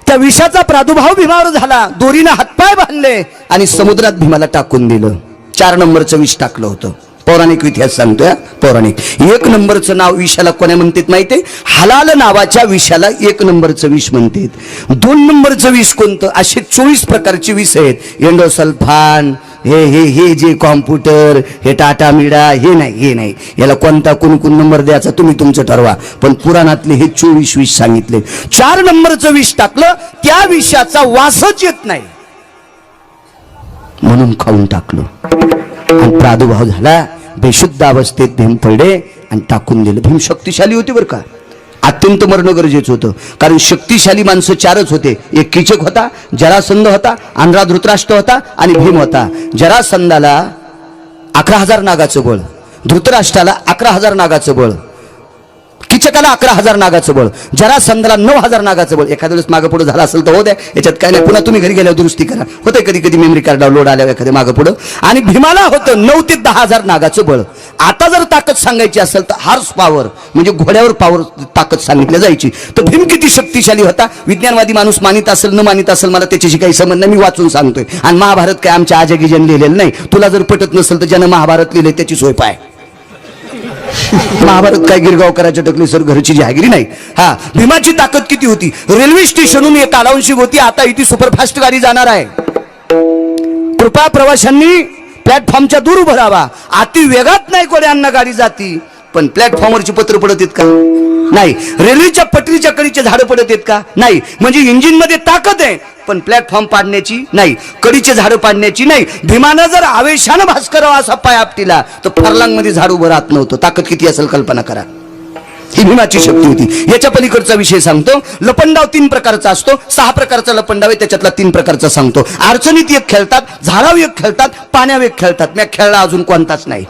त्या विषाचा प्रादुर्भाव भीमावर झाला. दोरीनं हातपाय बांधले आणि समुद्रात भीमाला टाकून दिलं. 4 नंबरचं विष टाकलं होतं. पौराणिक इतिहास सांगतोय. पौराणिक 1 नंबरचं नाव विषाला कोणा म्हणतात माहितीये? हलाल नावाच्या विषाला 1 नंबरचं विष म्हणतात. 2 नंबरचं विष कोणतं? असे 24 प्रकारचे विष आहेत. एंडोसल्फान, हे हे हे जे कॉम्प्युटर, हे टाटा मिडा, हे नाही याला कोणता कोण नंबर द्यायचा तुम्ही तुमचं ठरवा, पण पुराणातले हे 24 विष सांगितले. 4 नंबरचं विष टाकलं, त्या विषाचा वासच येत नाही म्हणून खाऊन टाकलं आणि प्रादुर्भाव झाला. बेशुद्ध अवस्थेत भीम पडले आणि टाकून दिलं. भीम शक्तिशाली होते बरं का, अत्यंत मरणं गरजेचं होतं. कारण शक्तिशाली माणसं 4च होते. एक कीचक होता, जरासंध होता, अंधा धृतराष्ट्र होता आणि भीम होता. जरासंधाला 11,000 नागाचं बळ, धृतराष्ट्राला 11,000 नागाचं बळ, कीचकाला 11,000 नागाचं बळ, जरासंधाला 9,000 नागाचं बळ. एखाद्या वेळेस मागं पुढे झाला असेल तर हो द्या, याच्यात काय नाही, पुन्हा तुम्ही घरी गेल्यावर दुरुस्ती करा. होते कधी कधी मेमरी कार्ड डाउनलोड आल्यावर एखाद्या मागं पुढं. आणि भीमाला होतं 9 ते 10,000 नागाचं बळ. आता जर ताकद सांगायची असेल तर हॉर्स पॉवर म्हणजे घोड्यावर पॉवर ताकद सांगितली जायची. तर भीम किती शक्तिशाली होता. विज्ञानवादी माणूस मानित असेल न मानित असेल, मला त्याच्याशी काही संबंध नाही, मी वाचून सांगतोय. आणि महाभारत काय आमच्या आजगीजन लिहिलेलं नाही. तुला जर पटत नसेल तर ज्यानं महाभारत लिहिलंय त्याची सोय पाय. महाभारत काय गिरगावकराच्या टकली सर घरची जहागिरी नाही. हा, भीमाची ताकद किती होती. रेल्वे स्टेशनहून एक कालावंशिक होती, आता इथे सुपरफास्ट गाडी जाणार आहे. कृपया प्रवाशांनी प्लॅटफॉर्मच्या दूर उभं राहावा. अति वेगात नाही कोड्यांना गाडी जाती, पण प्लॅटफॉर्मवरची पत्र पडत आहेत का? नाही. रेल्वेच्या पटरीच्या कडीचे झाडं पडत आहेत का? नाही. म्हणजे इंजिन मध्ये ताकद आहे पण प्लॅटफॉर्म पाडण्याची नाही, कडीचे झाडं पाडण्याची नाही. भीमानं जर आवेशानं भास्करावा असा पाय आपटीला तर फरलांग मध्ये झाड उभं राहत नव्हतं. ताकद किती असेल कल्पना करा. ही भीमाची शक्ती होती. याच्या पलीकडचा विषय सांगतो. लपंडाव 3 प्रकारचा असतो. 6 प्रकारचा लपंडाव आहे, त्याच्यातला 3 प्रकारचा सांगतो. अडचणीत एक खेळतात, झाडावर एक खेळतात, पाण्यावर एक खेळतात. मी खेळला अजून कोणताच नाही,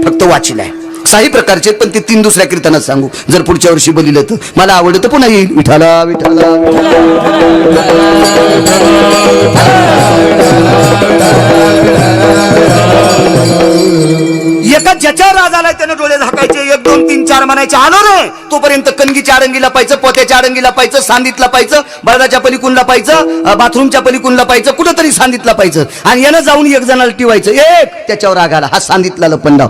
फक्त वाचिलाय. 6 प्रकारचे, पण ते 3 दुसऱ्या कीर्तनात सांगू. जर पुढच्या वर्षी बोलिलं तर मला आवडतं तर पुन्हा येईल. विठाला विठाला एका ज्याच्यावर राज आलाय त्यानं डोळे झाकायचे. 1 2 3 4 म्हणायचे. आलो रे, तोपर्यंत कणगीच्या आडंगीला पाहिजे, पोत्याच्या आडंगीला पाहिजे, सांदीतला पाहिजे, बळदाच्या पलीकुंडला पाहिजे, बाथरूमच्या पलीकुंडला पाहिजे, कुठंतरी सांदीतला पाहिजे. आणि यानं जाऊन 1 जणाला टिवायचं. एक त्याच्यावर राग आला, हा सांदीतला लपंडाव.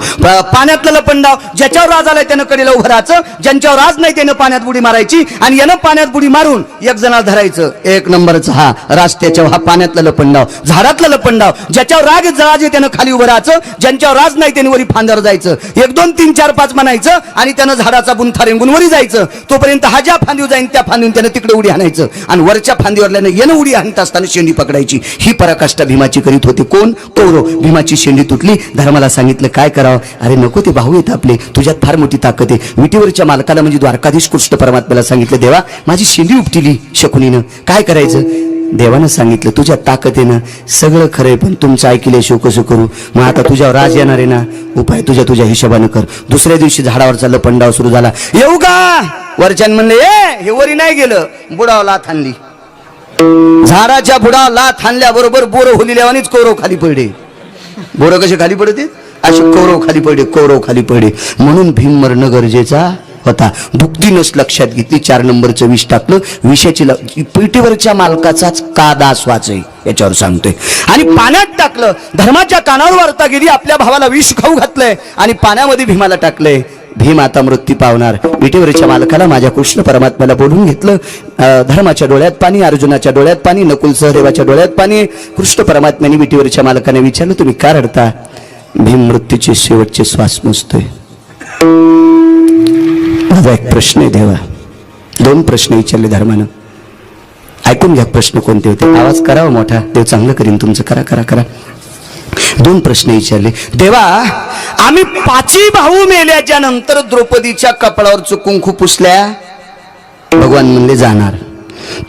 पाण्यातला लपंडाव, ज्याच्यावर राज आलाय त्यानं कडेला उभं राहायचं, ज्यांच्यावर राज नाही त्यानं पाण्यात बुडी मारायची. आणि यानं पाण्यात बुडी मारून 1 जणाला धरायचं. 1 नंबरचा हा रास्त्याच्या, हा पाण्यातला लपंडाव. झाडातला लपंडाव, ज्याच्यावर राग आहे त्यानं खाली उभं राहायचं, ज्यांच्यावर राज नाही त्याने वरी फांद्यावर जायचं. 1 2 3 4 5 म्हणायचं आणि त्यानं झाडाचा बुंथा रेंगून वरी जायचं. तोपर्यंत हा ज्या फांदीवर जाईन त्या फांदीवर त्यानं तिकडे उडी हाणायचं आणि वरच्या फांदीवरल्यानं येणं उडी हाणत असताना शेंडी पकडायची. ही पराकाष्ठा भीमाची करीत होते. कोण? कौरव. भीमाची शेंडी तुटली. धर्माला सांगितलं काय करावं. अरे नको, ते भाऊ येत आपले, तुझ्यात फार मोठी ताकद आहे. विटीवरच्या मालकाला म्हणजे द्वारकाधीश कृष्ण परमात्म्याला सांगितलं, देवा माझी शेंडी उपटिली शकुनीनं, काय करायचं. देवानं सांगितलं तुझ्या ताकदीनं सगळं खरंय, पण तुमचं ऐकल्याशिवाय कसं करू. मग आता तुझ्यावर राज येणार आहे ना, उपाय तुझ्या हिशोबानं कर. दुसऱ्या दिवशी झाडावरचा लपंडाव सुरू झाला. येऊ का? वरच्यान म्हणले हे वरी नाही गेलं. बुडाव लाथ हाणली. झाडाच्या बुडाव लाथ हाणल्याबरोबर बोरं होलील्यावानीच कौरव खाली पडले. बोरं कसे खाली पडते असे कौरव खाली पडले, कौरव खाली पडले. म्हणून भीम मरणं गरजेचा होता. भुक्तीनच लक्षात घेतली. 4 नंबरचं विष टाकलं. विषाची पेटीवरच्या मालकाचाच का दास वाचय याच्यावर सांगतोय. आणि पाण्यात टाकलं. धर्माच्या कानावर वार्ता गेली. आपल्या भावाला विष खाऊ घातलंय आणि पाण्यामध्ये भीमाला टाकलंय. भीम आता मृत्यू पावणार. विटेवरच्या मालकाला माझ्या कृष्ण परमात्म्याला बोलून घेतलं. धर्माच्या डोळ्यात पाणी, अर्जुनाच्या डोळ्यात पाणी, नकुल सहदेवाच्या डोळ्यात पाणी. कृष्ण परमात्म्याने विटेवरच्या मालकाने विचारलं, तुम्ही का रडता. भीम मृत्यूचे शेवटचे श्वास मोजतोय. माझा एक प्रश्न आहे देवा. 2 प्रश्न विचारले धर्मानं. ऐकून घ्या प्रश्न कोणते होते. आवाज करावा मोठा, देव चांगलं करीन तुमचं. करा करा करा. 2 प्रश्न विचारले. देवा आम्ही 5 भाऊ मेल्याच्या नंतर द्रौपदीच्या कपाळावर कुंकू पुसल्या. भगवान म्हणले जाणार.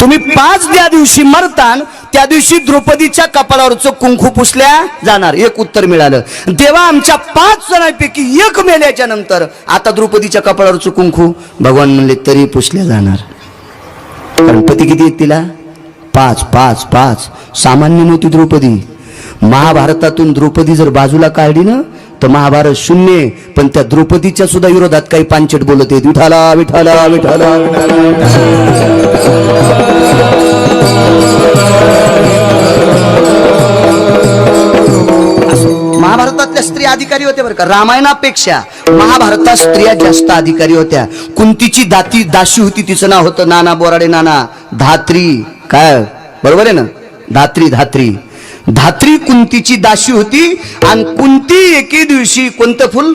तुम्ही 5 ज्या दिवशी मरतान त्या दिवशी द्रौपदीच्या कपाळावरचं कुंकू पुसल्या जाणार. एक उत्तर मिळालं. देवा आमच्या 5 जणांपैकी एक मेल्याच्या नंतर आता द्रौपदीच्या कपाळावरचं कुंकू भगवान म्हणले तरी पुसल्या जाणार. गणपती किती आहेत तिला? 5 5 5. सामान्य नव्हती द्रौपदी. महाभारतातून द्रौपदी जर बाजूला काढली ना तर महाभारत शून्य. पण त्या द्रौपदीच्या सुद्धा विरोधात काही पांचट बोलत आहेत. विठाला विठाला विठाला. महाभारतातल्या स्त्रिया अधिकारी होत्या बरं का. रामायणापेक्षा महाभारतात स्त्रिया जास्त अधिकारी होत्या. कुंतीची दाशी होती, तिचं नाव होतं नाना बोराडे नाना धात्री. काय बरोबर आहे ना? धात्री कुंतीची दाशी होती. आणि कुंती एके दिवशी कोणतं फुल?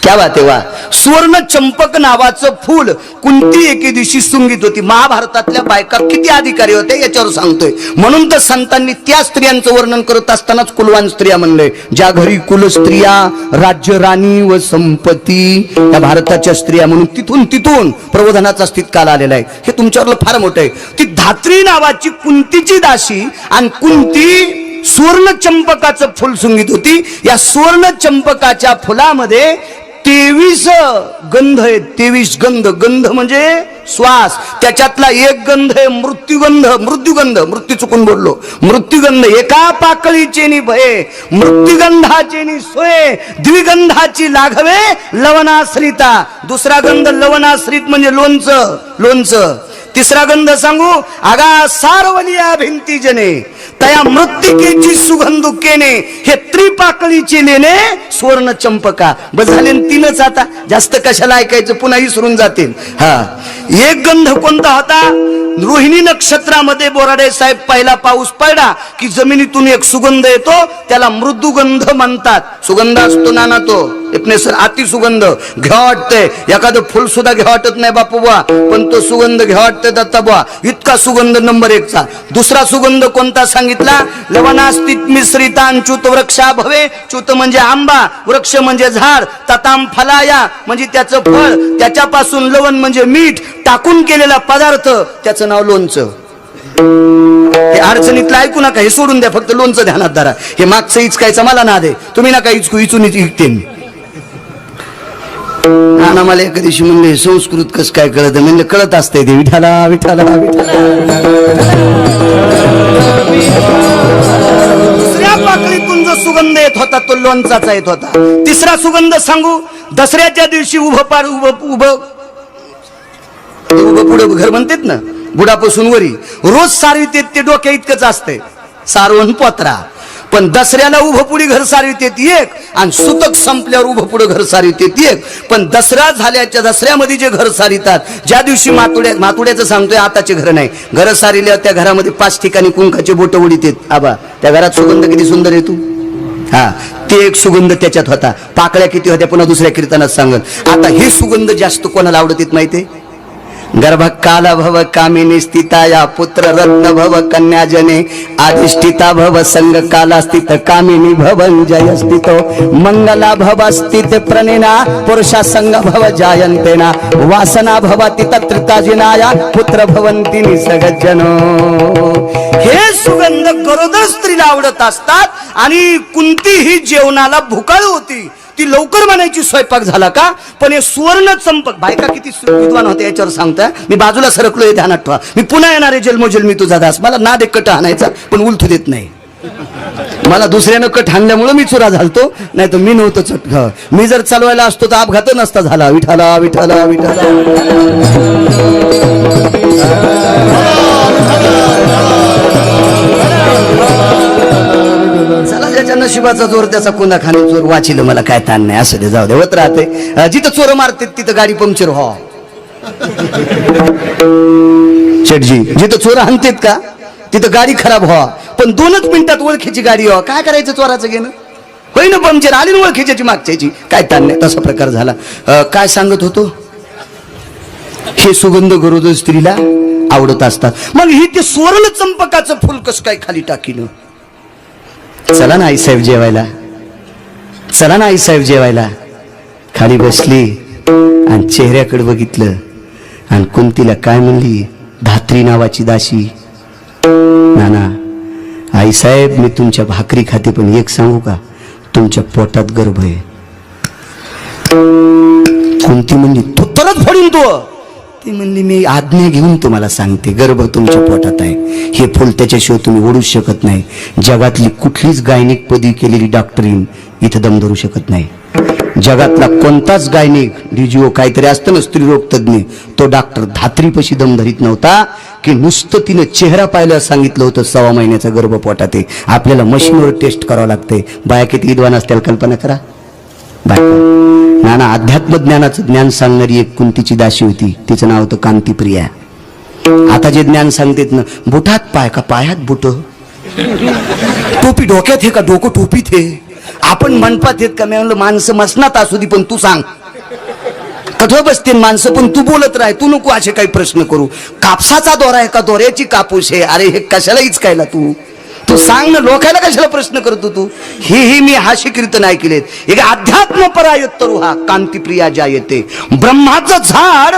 क्या बात आहे वा. सुवर्ण चंपक नावाचं फुल कुंती एके दिवशी सुंगीत होती. महाभारतातल्या बायका किती अधिकारी होत्या याच्यावर सांगतोय. म्हणून तर संतांनी त्या स्त्रियांचं वर्णन करत असतानाच कुलवान स्त्रिया म्हणलंय. ज्या घरी कुल स्त्रिया राज्य राणी व संपत्ती, त्या भारताच्या स्त्रिया. म्हणून तिथून प्रबोधनाचा स्थितकाल आलेला आहे. हे तुमच्यावर फार मोठं आहे. ती धात्री नावाची कुंतीची दाशी आणि कुंती सुवर्ण चंपकाचं फुल सुंगीत होती. या सुवर्ण चंपकाच्या फुलामध्ये 23 गंध आहेत. 23 गंध. गंध म्हणजे श्वास. त्याच्यातला एक गंध आहे मृत्युगंध. मृत्यू चुकून बोललो. मृत्युगंध. एका पाकळीचे नि भये, मृत्युगंधाचे नि सोये, द्विगंधाची लाघवे लवणाश्रिता. दुसरा गंध लवणाश्रित म्हणजे लोणचं. तिसरा गंध सांगू, आगा सारवलिया भिंती जने तया मृत्तिकेची सुगंधुकेने. हे त्रिपाकळीचे लेणे सुवर्ण चंपका. बस झाले 3च. आता जास्त कशाला ऐकायचं, पुन्हा विसरून जातील. हा, एक गंध कोणता होता? रोहिणी नक्षत्रामध्ये बोराडे साहेब पहिला पाऊस पडला की जमिनीतून एक सुगंध येतो, त्याला मृदुगंध म्हणतात. सुगंध असतो ना तो सर अति सुगंध घ्या वाटतंय. एखादं फुल सुद्धा घ्या वाटत नाही बापू बुवा, पण तो सुगंध घ्या वाटतंय दत्ता बुवा. इतका सुगंध नंबर 1चा. दुसरा सुगंध कोणता सांगितला? लवणास्तित मिश्रितान च्युत वृक्षा भवे. च्युत म्हणजे आंबा, वृक्ष म्हणजे झाड, तताम फलाया म्हणजे त्याचं फळ, त्याच्यापासून लवण म्हणजे मीठ टाकून केलेला पदार्थ, त्याचं नाव लोणचं. हे अडचणीतलं ऐकू नका, हे सोडून द्या, फक्त लोणचं ध्यानात धरा. हे मागचं इचकायचं मला ना दे, तुम्ही नका इचून इचते. नाना मला एका दिवशी म्हणले संस्कृत कसं काय कळत? म्हणलं कळत असतंय ते. विठाला विठाला विठाला. दुसऱ्या पाकळीतून जो सुगंध येत होता तो लोणचाचा येत होता. तिसरा सुगंध सांगू, दसऱ्याच्या दिवशी उभं पुढं घर म्हणतात ना, बुडापासून वरी रोज सारवीत येत ते डोक्या इतकंच असतंय, सारवण पोत्रा. पण दसऱ्याला उभं पुढे घर सारवीत येत एक, आणि सुतक संपल्यावर उभं पुढे घर सारवीत येत एक. पण दसऱ्यामध्ये जे घर सारितात, ज्या दिवशी मातुड्याचं सांगतोय, आताचे घर नाही, घर सारिल्यावर त्या घरामध्ये 5 ठिकाणी कुंकाचे बोट उडीत येत. आबा त्या घरात सुगंध किती सुंदर येतो. हा, ते एक सुगंध त्याच्यात होता. पाकळ्या किती होत्या पुन्हा दुसऱ्या कीर्तनात सांगत. आता हे सुगंध जास्त कोणाला आवडत येत माहितीये? गर्भकाल भव कामिनी स्थिताया पुत्र रत्न भव कन्या जने अधिष्ठिता भव संग काला स्थित कामिनी भवन जय स्थितो मंगला भव स्थित प्रणिना पुरुषा संग भव जायंतेना वासना भवति तत्रिता जिनाया पुत्र भवंती निसगजनो. हे सुगंध गरोदर स्त्रीला आवडत असतात. आणि कुंती ही जेवणाला भुकाळ होती, ती लवकर म्हणायची स्वयंपाक झाला का. पण हे सुवर्ण चंपक, बायका किती विद्वान होते याच्यावर सांगता. मी बाजूला सरकलो, हे ध्यानात ठेवा. मी पुन्हा येणार आहे जन्मोजन्मी तुझा दास. मला ना कट हाणायचा पण उलथू देत नाही. मला दुसऱ्यानं कट हाणल्यामुळे मी चुरा झालतो, नाही तर मी नव्हतो चट. मी जर चालवायला असतो तर अपघात नसता झाला. विठाला विठाला विठाला. चला, ज्याच्या नशिबाचा जोर त्याचा कोणा खाणे चोर वाचिलं, मला काय ताण नाही. असं दे, जाऊ दे, होत राहते. जिथं चोर मारते तिथं गाडी पंक्चर हो. शेटजी, जिथं चोर हाणतेत का तिथं गाडी खराब व्हा. पण 2च मिनिटात ओळखीची गाडी हो. काय करायचं चोराचं घेणं? होई ना पंक्चर आली ना ओळखीची मागच्याची, काय ताण नाही. तसा प्रकार झाला. काय सांगत होतो? हे सुगंध गरोदर स्त्रीला आवडत असतात. मग ही ते सुवर्ण चंपकाचं फुल कसं काय खाली टाकीनं? चला ना आईसाहेब जेवायला, चला ना आईसाहेब जेवायला. खाली बसली आणि चेहऱ्याकडे बघितलं आणि कुंतीला काय म्हणली? धात्री नावाची दाशी, नाना आईसाहेब मी तुमच्या भाकरी खाते, पण एक सांगू का, तुमच्या पोटात गर्भ आहे. कोणती म्हणली तू तरच फोडीन तू. ती म्हणली मी आज्ञा घेऊन तुम्हाला सांगते, गर्भ तुमच्या पोटात आहे. हे फुल त्याच्याशिवाय तुम्ही ओढूच शकत नाही. जगातली कुठलीच गायनिक पदवी केलेली डॉक्टरीन इथं दम धरू शकत नाही. जगातला कोणताच गायनिक डीजीओ काहीतरी असतं ना, स्त्रीरोग तज्ञ, तो डॉक्टर धात्रीपाशी दम धरीत नव्हता की नुसतं तिनं चेहरा पाहायला सांगितलं होतं 6 महिन्याचा गर्भ पोटात आहे. आपल्याला मशीनवर टेस्ट करावं लागतंय. बाया किती विद्वान असतील कल्पना करा. बायका नाना अध्यात्म ज्ञानाचं ज्ञान सांगणारी एक कुंतीची दासी होती, तिचं नाव होतं कांतीप्रिया. आता जे ज्ञान सांगतेत ना, बुटात पाय का पायात बुट, टोपी डोक्यात आहे का डोकं टोपीत आहे, आपण मंडपात येत का. मी म्हणलं माणसं मसनात असू दे पण तू सांग. कठोर बसते माणसं पण तू बोलत राह, तू नको असे काही प्रश्न करू. कापसाचा दोरा आहे का दोऱ्याची कापूस आहे, अरे हे कशाला इचकायला तू सांग ना, लोकायला कशाला प्रश्न करतो तू. ही मी हास्य कीर्तन ऐकलेत. एक अध्यात्म परायत्तरू हा कांतीप्रिया ज्या येते. ब्रह्माचं झाड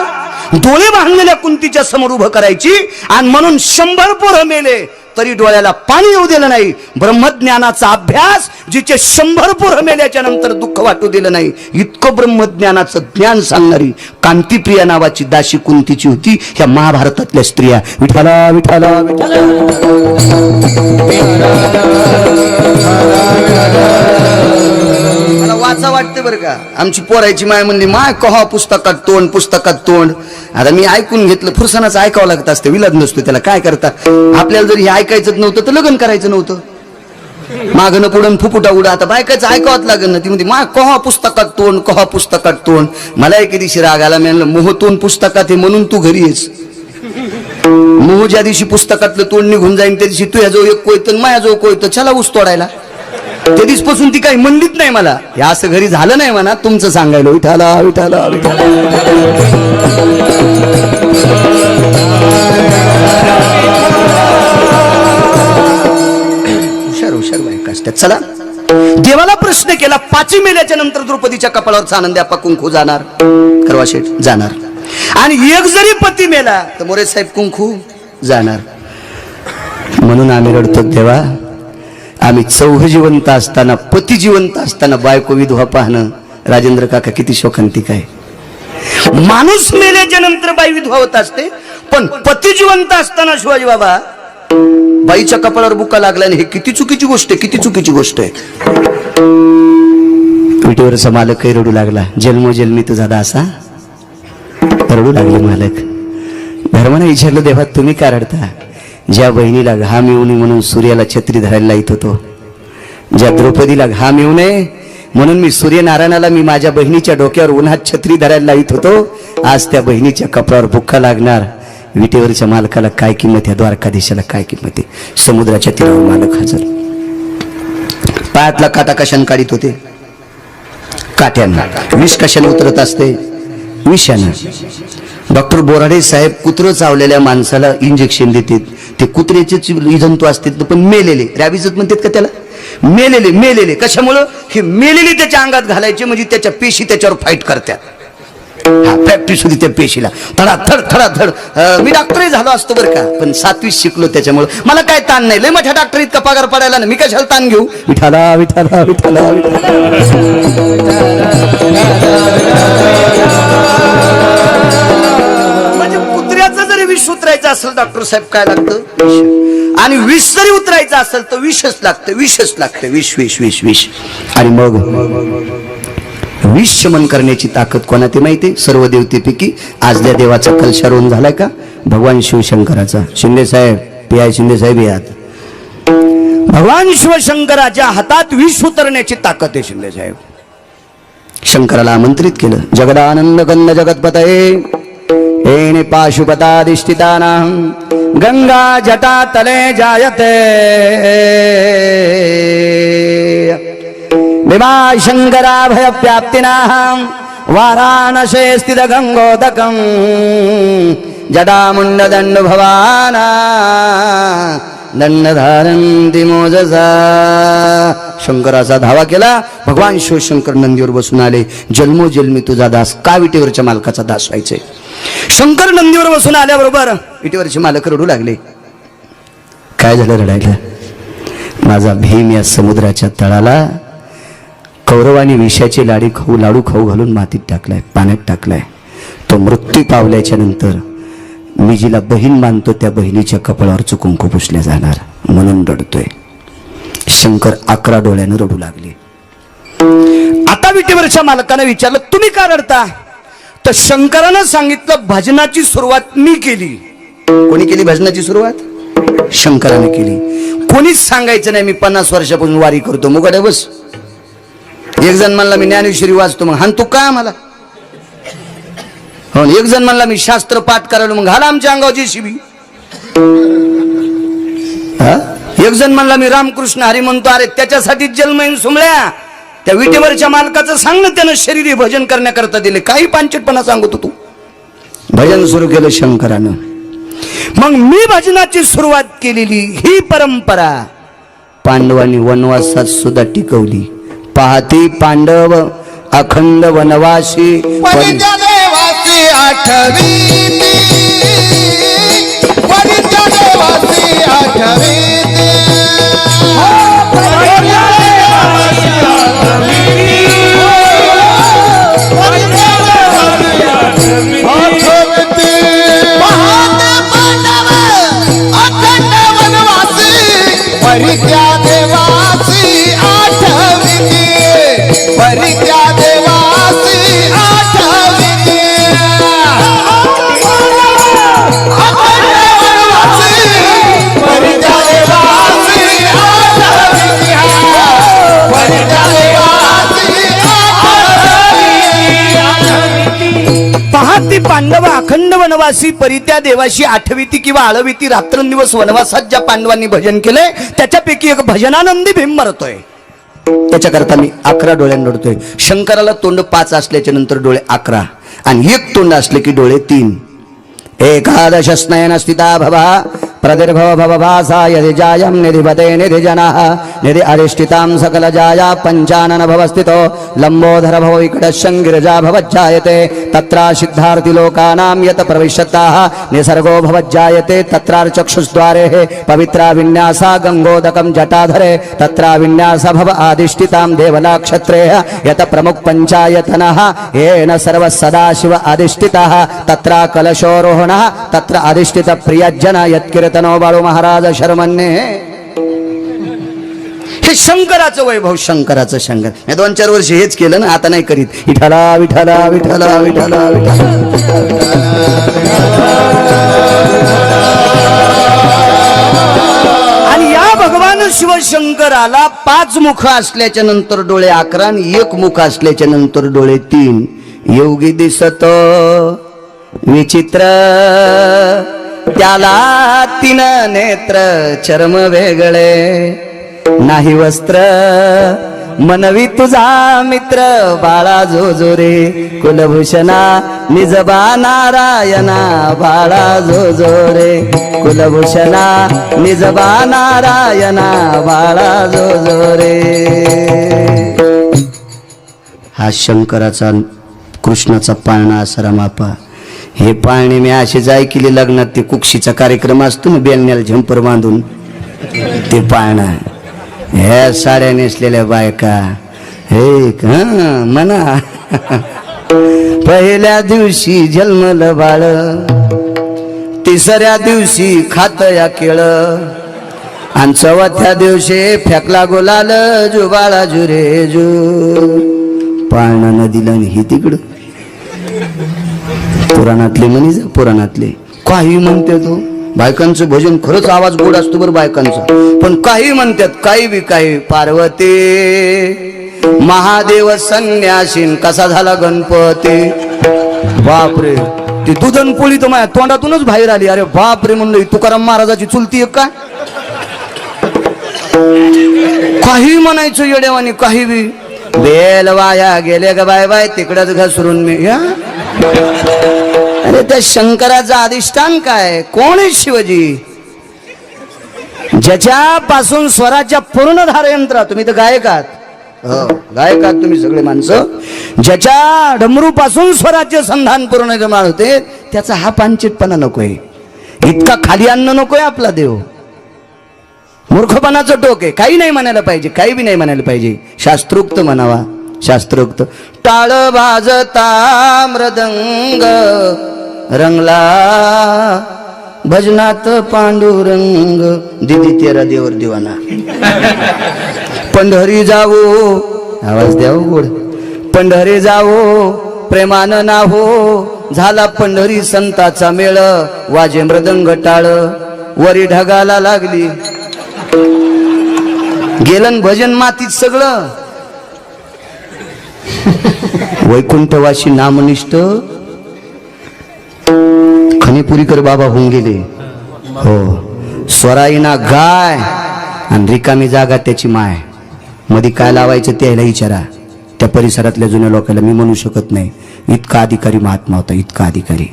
डोळे बांधलेल्या कुंतीच्या समोर उभं करायची, आणि म्हणून 100 पोरं मेले तरी डोळ्याला पाणी येऊ दिलं नाही. ब्रह्मज्ञानाचा अभ्यास, जिचे 100 पोरं मेल्याच्या नंतर दुःख वाटू दिलं नाही, इतकं ब्रह्मज्ञानाचं ज्ञान सांगणारी कांतीप्रिया नावाची दासी कुंतीची होती. ह्या महाभारतातल्या स्त्रिया विठाला विठाला विठाला मला वाचा वाटते बरं का. आमची पोरायची माय म्हणली माय कहा पुस्तकात तोंड पुस्तकात तोंड. आता मी ऐकून घेतलं, फुरसानाचं ऐकावं लागत असतं, विलाद नसतो त्याला. काय करता, आपल्याला जर हे ऐकायचंच नव्हतं तर लग्न करायचं नव्हतं. मागणं पुढं फुफुटा उडा, आता बायकाचं ऐकावंच लागेल ना. ती म्हणते माय कहा पुस्तकात तोंड कहा पुस्तकात तोंड. मला एके दिवशी राग आला, मी म्हणलं मोह तोंड पुस्तकात आहे म्हणून तू घरी येस. मोह ज्या दिवशी पुस्तकातलं तोंड निघून जाईन त्या दिवशी तुझ्याजवळ एक कोयतं माझ्याजवळ कोयतं, चला ऊस तोडायला. त्या दिवसपासून ती काही म्हणलीच नाही मला. हे असं घरी झालं नाही म्हणा, तुमचं सांगायला विठाला विठाला विठाला. हुशार हुशार बायका असतात. चला, देवाला प्रश्न केला, 5 मेल्याच्या नंतर द्रौपदीच्या कपाळावर आनंद्यापा कुंकू जाणार, करवा शेठ जाणार. आणि एक जरी पती मेला तर मोरे साहेब कुंकू जाणार. म्हणून आम्ही रडतो, देवा आम्ही चौघ जिवंत असताना, पती जिवंत असताना बायको विधवा पाहणं. राजेंद्र काका किती शोकांतिक आहे. माणूस मेल्याच्या नंतर बाई विधवा होत असते, पण पती जिवंत असताना शिवाजी बाबा बाईच्या कपाळावर बुक्का लागला. हे किती चुकीची गोष्ट आहे, किती चुकीची गोष्ट आहे. विटेवरचा मालकही रडू लागला, जन्मोजन्मी तुझा दासा. रडू लागले मालक. धर्माने विचारलं, देवा तुम्ही का रडता. ज्या बहिणीला घाम येऊ नये म्हणून सूर्याला छत्री धरायला लाईत होतो, ज्या द्रौपदीला घाम येऊ नये म्हणून मी सूर्यनारायणाला मी माझ्या बहिणीच्या डोक्यावर उन्हात छत्री धरायला लाईत होतो, आज त्या बहिणीच्या कपडावर बुक्का लागणार. विटेवरच्या मालकाला काय किंमत आहे, द्वारकाधीशाला काय किंमत आहे. समुद्राच्या तीरावर मालक हजर. पायातला काटा कशाने काढीत होते, काट्यानं. विष कशाने उतरत असते, विषानं. डॉक्टर बोराडे साहेब कुत्रं चावलेल्या माणसाला इंजेक्शन देतात. ते कुत्र्याचेच जंतू असतात पण मेलेले, रॅबीज म्हणतात का त्याला, मेलेले. मेलेले कशामुळं, हे मेलेले त्याच्या अंगात घालायचे म्हणजे त्याच्या पेशी त्याच्यावर फाईट करतात. हा प्रॅक्टिस होती त्या पेशीला, थडाथड थडाथड. मी डॉक्टरही झालो असतो बरं का, पण 7वी शिकलो त्याच्यामुळे मला काय ताण नाही. लय मोठ्या डॉक्टर इतका पगार पडायला ना, मी कशाला ताण घेऊ. विठाला विठाला विठाला म्हणजे कुत्र्याचं जरी विष उतरायचं असेल डॉक्टर साहेब काय लागतं, आणि विष जरी उतरायचं असेल तर विषच लागतं, विषच लागतं. विष विष विष विष. आणि मग विष शमन करण्याची ताकद कोणा ते माहिती, सर्व देवतेपैकी आज त्या देवाचा कलशारोहण झालाय का, भगवान शिवशंकराचा. शिंदे साहेब PI शिंदे साहेब यात, भगवान शिवशंकराच्या हातात विष उतरण्याची ताकद आहे. शिंदे साहेब शंकराला आमंत्रित केलं. जगदानंद कंद जगतपतये हेने पाशुपताधिष्ठितानां गंगा जटा तले जायते विमा शंकरा भय व्याप्तिनाहं वाराणसे स्थित गंगोदकं जटामुंड दंड भवाना दंडधारंती मोजसा. शंकराचा धावा केला. भगवान शिवशंकर नंदीवर बसून आले. जन्मोजन्मी तुझा दास, का विटेवरच्या मालकाचा दास व्हायचे. शंकर नंदीवर बसून आल्याबरोबर विटेवरचे मालक रडू लागले. काय झालं रडायला? माझा भीम या समुद्राच्या तळाला कौरवानी विषाची लाडू खाऊ घालून मातीत टाकलाय, पाण्यात टाकलाय. तो मृत्यू पावल्याच्या नंतर मी जिला बहीण मानतो त्या बहिणीच्या कपाळावरचं कुंकू पुसल्या जाणार म्हणून रडतोय. शंकर 11 डोळ्यानं रडू लागले. आता विटेवरच्या मालकाने विचारलं, तुम्ही का रडता? तर शंकरानं सांगितलं, भजनाची सुरुवात मी केली. कोणी केली भजनाची सुरुवात? शंकराने केली. कोणीच सांगायचं नाही मी 50 वर्षापासून वारी करतो. मुगाडे बस. एक जण म्हणला मी ज्ञानेश्वरी वाचतो, मग हान तू का मला? हो. एक जण म्हणला मी शास्त्र पाठ करायला, मग घाला आमच्या अंगावची शिबी. एक जण म्हणला मी रामकृष्ण हरी म्हणतो. अरे त्याच्यासाठी जन्महीन सुमल्या. त्या विटेवरच्या मालकाचं सांग ना, त्यानं शरीरी भजन करण्याकरता दिले. काही पांचटपणा सांगतो तू. भजन सुरू केलं शंकरानं. मग मी भजनाची सुरुवात केलेली ही परंपरा पांडवांनी वनवासात सुद्धा टिकवली. पाहती पांडव अखंड वनवासी देवासी आठवीती, देवासी आठवीती. परित्या देवासी आठवीती, परित्या देवासी आठवीती. परित्या देवासी आठवीती, परित्या देवासी आठवीती. पाहती पांडव अखंड वनवासी परित्या देवाशी आठवीती किंवा आळवीती. रात्रंदिवस वनवासात ज्या पांडवांनी भजन केलंय त्याच्यापैकी एक भजनानंदी भीम मरतोय. त्याच्याकरता मी 11 डोळ्यांनी रडतोय. शंकराला तोंड 5 असल्याच्या नंतर डोळे 11 आणि एक तोंड असले की डोळे 3. एकादश स्नयन स्थिता भवा प्रदिर्भव भवभासा यदि जायं निधिपते निधि जनाः निधि अधिष्ठितां सकल जाया पंचानन भवस्थितो लंबोधर भव विकटशं गिरिजा भवज्जायते तत्रा सिद्धार्थि लोकानां यत प्रविशताः निसर्गो भवज्जायते तत्रार्चक्षुस्द्वारे पवित्रा विन्यासा गंगोदकं जटाधरे तत्रा विन्यास भव अधिष्ठितां देवलाक्षत्रे यत प्रमुख पंचायतनः येन सर्व सदाशिव अधिष्ठितः तत्रा कलशोरोहणः तत्र अधिष्ठित प्रियजन यत्कीर्तनो बाळू महाराज शर्मन्ने. हे शंकराचं वैभव, शंकराचं शंकर. हे 2-4 वर्ष हेच केलं ना, आता नाही करीत. विठला विठला विठला विठला विठला. आणि या भगवान शिवशंकराला 5 मुख असल्याच्या नंतर डोळे 11 आणि 1 मुख असल्याच्या नंतर डोळे 3. योगी दिसत विचित्र त्याला 3 नेत्र चर्म वेगळे नाही वस्त्र मनवी तुझा मित्र बाळा जो रे कुलभूषणा निजबा नारायणा बाळा जो रे कुलभूषणा निजबा नारायणा बाळा जो रे. हा शंकराचा कृष्णाचा पाळणा असा रमापा. हे पाळणे मी असेच ऐकले लग्नात. ते कुक्षीचा कार्यक्रम असतो ना, बेलण्याला झंपर बांधून ते पाळणा. ह्या साड्या नेसलेल्या बायका हे म्हणा. पहिल्या दिवशी जन्मलं बाळ, तिसऱ्या दिवशी खात या केळ आणि 4थ्या दिवशी फेकला गुलाल जुबाळा जुरे जू. पाळणा नदीला ही तिकडं पुराणातले म्हणे जा पुराणातले काही म्हणते तो. बायकांचं भजन खरंच आवाज गोड असतो बरं बायकांचा, पण काही म्हणतात काही बी काही. पार्वती महादेव संन्यासीन कसा झाला गणपती. बापरे, ती दुधन पोळी तर माझ्या तोंडातूनच बाहेर आली. अरे बापरे म्हणलं, तुकाराम महाराजाची चुलती का? काही म्हणायचं येडेवानी काही बी. बेल वाया गेले ग बाय बाय तिकडच घसरून मी. अरे त्या शंकराचं अधिष्ठान काय? कोण आहे शिवजी? ज्याच्यापासून स्वराच्या पूर्ण धारयंत्र. तुम्ही तर गायक आहात, गायक आहात तुम्ही सगळे माणसं. ज्याच्या डमरू पासून स्वराज्य संधान पूर्ण निर्माण होते, त्याचा हा पांचितपणा नकोय. इतका खाली अन्न नकोय आपला देव. मूर्खपणाचं टोक आहे. काही नाही म्हणायला पाहिजे, काही बी नाही म्हणायला पाहिजे. शास्त्रोक्त म्हणावा, शास्त्रोक्त. टाळ वाजता मृदंग रंगला भजनात पांडुरंग, दिदी तेरा देवर दिवाना. पंढरी जावो, आवाज द्याव गोड. पंढरी जावो प्रेमानं नाहो, झाला पंढरी संताचा मेळ, वाजे मृदंग टाळ वरी ढगाला लागली. गेलन भजन मातीत सगळं. वैकुंठवासी नामनिष्ठ खणेपुरीकर बाबा होऊन गेले. हो, स्वराईना गाय आणि रिकामी जागा त्याची माय. मध्ये काय लावायचं त्याला विचारा. त्या परिसरातल्या जुन्या लोकांना मी म्हणू शकत नाही. इतका अधिकारी महात्मा होता, इतका अधिकारी.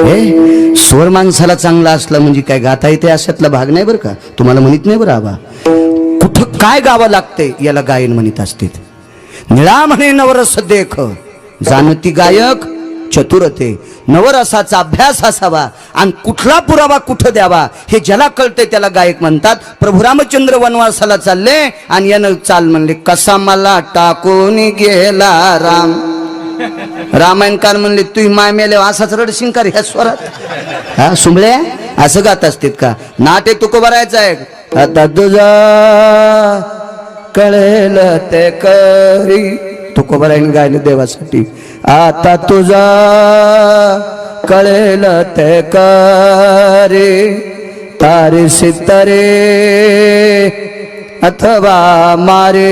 हे स्वर माणसाला चांगला असला म्हणजे काय गाता येते अशातला भाग नाही बरं का. तुम्हाला म्हणत नाही बरं आबा. कुठं काय गावं लागते याला गायन म्हणत असते. निळा म्हणे नवरस देख, जाणती गायक चतुरते. नवरसाचा अभ्यास असावा आणि कुठला पुरावा कुठं द्यावा हे ज्याला कळते त्याला गायक म्हणतात. प्रभू रामचंद्र वनवासाला चालले आणि यानं चाल म्हणले, कसा मला टाकून गेला राम. रामायणकार म्हणले, तू माय मेले असाच रडशिंग कर ह्या स्वरात. हा सुंबळे असं गात असतात का. नाटे तुको भरायचं आहे. आता तुझा कळेल ते करी, तुकोबारायने गायलं देवासाठी. आता तुझा कळेल ते करी, तारे सितारे अथवा मारे.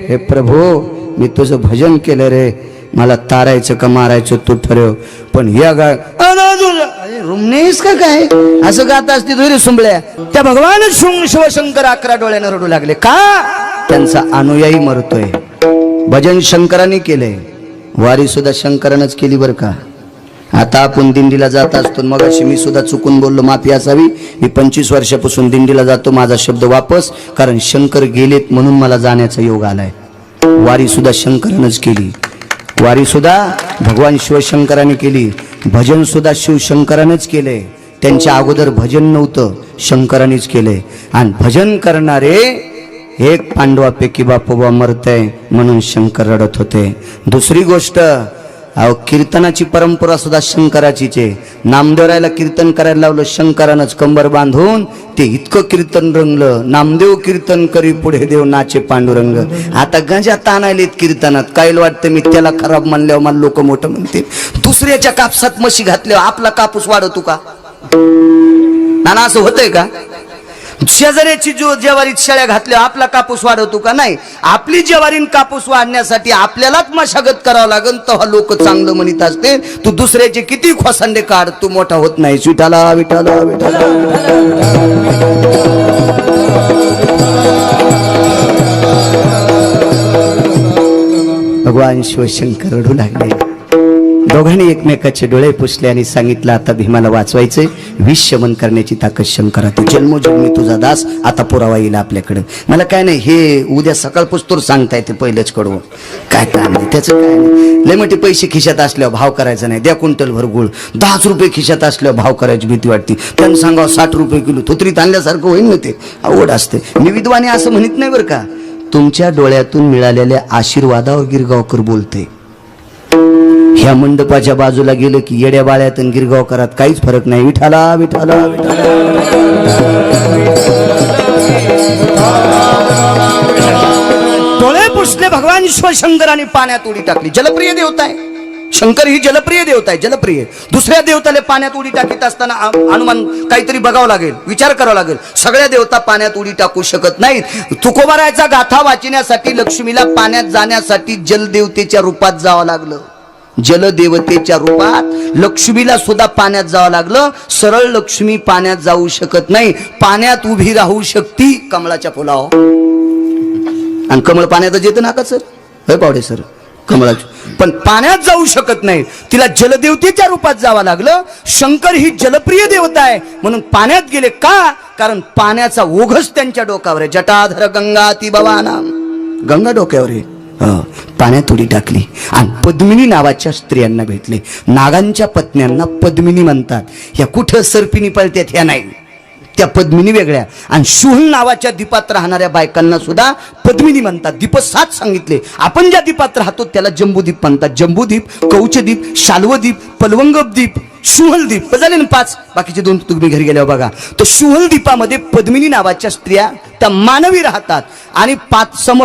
हे प्रभू, मी तुझं भजन केलं रे, मला तारायचं का मारायचं तू ठरव. पण या गाय रुमनेस का काय असं गात असते तुझे सुंबळ्या. त्या भगवान शिवशंकर 11 डोळ्यानं रडू लागले. का? त्यांचा अनुयायी मरतोय. भजन शंकरांनी केलंय, वारी सुद्धा शंकरानंच केली बरं का. आता आपण दिंडीला जात असतो. मग अशी मी सुद्धा चुकून बोललो, माफी असावी. मी 25 वर्षापासून दिंडीला जातो. माझा शब्द वापस, कारण शंकर गेलेत म्हणून मला जाण्याचा योग आलाय. वारी सुद्धा शंकरानंच केली. वारी सुद्धा भगवान शिवशंकराने केली. भजन सुद्धा शिवशंकरानेच केले. त्यांच्या अगोदर भजन नव्हतं, शंकरानेच केले. आणि भजन करणारे एक पांडवापैकी बापोबा मरतय म्हणून शंकर रडत होते. दुसरी गोष्ट, अहो कीर्तनाची परंपरा सुद्धा शंकराचीच आहे. नामदेवरायला कीर्तन करायला लावलं शंकरानंच कंबर बांधून. ते इतकं कीर्तन रंगलं, नामदेव कीर्तन करी पुढे देव नाचे पांडुरंग. आता गंजा ताणायलेत कीर्तनात. काय वाटतं मी त्याला खराब म्हणल्यावर मला लोक मोठं म्हणते. दुसऱ्याच्या कापसात म्हशी घातल्यावर आपला कापूस वाढवतो का? नाना असं होतंय का? शेजाऱ्याची ज्वारीत शेळ्या घातल्या आपला कापूस वाढवतो का? नाही. आपली ज्वारीन कापूस वाढण्यासाठी आपल्यालाच मशागत करावं लागेल, तेव्हा लोक चांगलं म्हणत असते. तू दुसऱ्याचे किती खोसांडे काढ, तू मोठा होत नाही. विठाला विठाला विठाला. भगवान शिवशंकर रडू लागले. दोघांनी एकमेकाचे डोळे पुसले आणि सांगितलं, आता भीमाला वाचवायचे. विष शमन करण्याची ताकद शंकरात. जन्मोजन्मी तुझा दास, आता पुरावा येईल आपल्याकडे. मला काय नाही, हे उद्या सकाळपुस्तूर सांगता येते पहिलेच कडवं. काय काम नाही त्याचं, काय नाही. लय मोठे पैसे खिशात असल्यावर भाव करायचा नाही. द्या क्विंटल भर गुळ. 10 रुपये खिशात असल्यावर भाव करायची भीती वाटते. त्यांना सांगावं 60 रुपये किलो, थोतरीत आणल्यासारखं होईल ना, ते अवघड असते. मी विद्वाने असं म्हणत नाही बरं का. तुमच्या डोळ्यातून मिळालेल्या आशीर्वादावर गिरगावकर बोलते. ह्या मंडपाच्या बाजूला गेलं की येड्या बाळ्यात आणि गिरगावकरात काहीच फरक नाही. विठाला विठाला विठाला. डोळे पुसले भगवान शिवशंकरांनी, पाण्यात उडी टाकली. जलप्रिय देवता आहे शंकर, ही जलप्रिय देवता आहे, जलप्रिय. दुसऱ्या देवताला पाण्यात उडी टाकीत असताना अनुमान काहीतरी बघावं लागेल, विचार करावा लागेल. सगळ्या देवता पाण्यात उडी टाकू शकत नाहीत. तुकोबारायचा गाथा वाचण्यासाठी लक्ष्मीला पाण्यात जाण्यासाठी जलदेवतेच्या रूपात जावं लागलं. जलदेवतेच्या रूपात लक्ष्मीला सुद्धा पाण्यात जावं लागलं. सरळ लक्ष्मी पाण्यात जाऊ शकत नाही. पाण्यात उभी राहू शकती कमळाच्या फुलावर. आणि कमळ पाण्यातच येतं ना का सर? होय पावडे सर, कमळाची. पण पाण्यात जाऊ शकत नाही. तिला जलदेवतेच्या रूपात जावं लागलं. शंकर ही जलप्रिय देवता आहे म्हणून पाण्यात गेले. का? कारण पाण्याचा ओघस त्यांच्या डोक्यावर आहे. जटाधर गंगा ती भवाना, गंगा डोक्यावर आहे. पाण्यात उडी टाकली आणि पद्मिनी नावाच्या स्त्रियांना भेटले. नागांच्या पत्न्यांना पद्मिनी म्हणतात. ह्या कुठं सर्पिनी पळत्यात ह्या नाही, त्या पद्मिनी वेगळ्या. आणि शुहल नावाच्या दीपात राहणाऱ्या बायकांना सुद्धा पद्मिनी म्हणतात. दीप 7 सांगितले. आपण ज्या दीपात राहतो त्याला जम्बूदीप म्हणतात. जम्बूदीप, कौचदीप, शाल्वदीप, पलवंगदीप, शुहलदीप झाले ना 5. बाकीचे 2 तुम्ही घरी गेल्यावर बघा. तर शुहलदीपामध्ये पद्मिनी नावाच्या स्त्रिया त्या मानवी राहतात आणि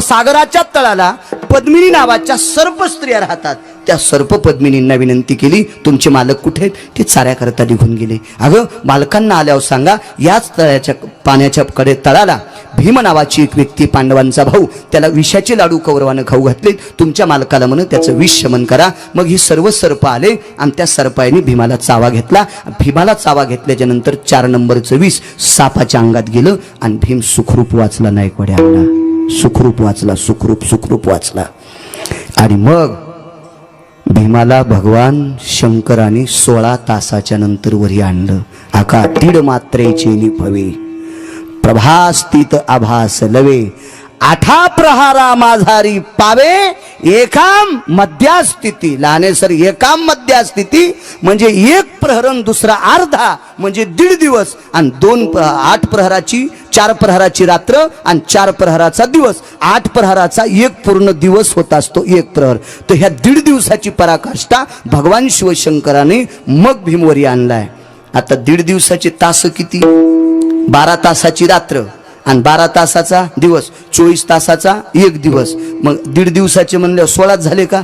सागराच्या तळाला पद्मिनी नावाच्या सर्प स्त्रिया राहतात. त्या सर्प पद्मिनींना विनंती केली, तुमचे मालक कुठे आहेत? ते चाऱ्याकरता निघून गेले. अगं मालकांना आल्यावर सांगा, याच तळ्याच्या पाण्याच्या कडे तळाला भीम नावाची एक व्यक्ती, पांडवांचा भाऊ, त्याला विषाचे लाडू कौरवानं खाऊ घातले. तुमच्या मालकाला म्हणून त्याचं विष शमन करा. मग ही सर्व सर्प आले आणि त्या सर्पाने भीमाला चावा घेतला. भीमाला चावा घेतल्याच्या नंतर 4 नंबरचं विष सापाच्या अंगात गेलं आणि भीम सुखरूप वाचला. नायकवाड्या आणला, सुखरूप वाचला, सुखरूप वाचला. आणि मग भीमाला भगवान शंकराने 16 तासाच्या नंतर वरी आणलं. आका तीड मात्रेचे निभवे, प्रभास्थित आभास लवे, 8 प्रहारा माझारी पावे, एकाम मध्यास्थिती. लहाने सर, एकाम मध्यास्थिती म्हणजे 1 प्रहरण, दुसरा अर्धा म्हणजे 1.5 दिवस. आणि 8 प्रहराची, 4 प्रहराची रात्र आणि 4 प्रहराचा दिवस. 8 प्रहराचा 1 पूर्ण दिवस होत असतो 1 प्रहर. तर ह्या 1.5 दिवसाची पराकाष्ठा भगवान शिवशंकराने मग भीमवरी आणलाय. आता 1.5 दिवसाचे तास किती? 12 तासाची रात्र आणि 12 तासाचा दिवस, 24 तासाचा 1 दिवस. मग 1.5 दिवसाचे म्हणले 16 झाले का?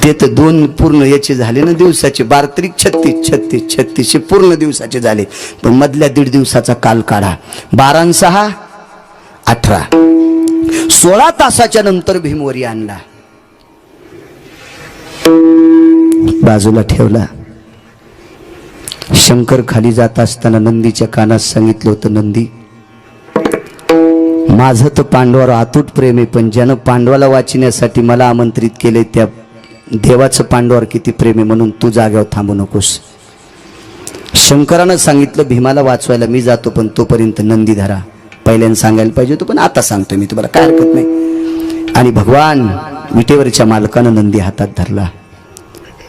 ते तर 2 पूर्ण याचे झाले ना दिवसाचे. 12 त्रिक 36, 36 पूर्ण दिवसाचे झाले. पण मधल्या 1.5 दिवसाचा काल काढा. 12 आणि 6 18, 16 तासाच्या नंतर भीमवरी आणला, बाजूला ठेवला. शंकर खाली जात असताना नंदीच्या कानात सांगितलं होतं, नंदी, माझं तर पांडवावर अतूट प्रेम आहे, पण ज्यानं पांडवाला वाचण्यासाठी मला आमंत्रित केले त्या देवाचं पांडवावर किती प्रेम आहे, म्हणून तू जाग्यावर थांबू नकोस. शंकरानं सांगितलं, भीमाला वाचवायला मी जातो, पण तोपर्यंत नंदी धरा. पहिल्यांदा सांगायला पाहिजे होतं, पण आता सांगतो मी तुम्हाला, काय हरकत नाही. आणि भगवान विटेवरच्या मालकानं नंदी हातात धरला.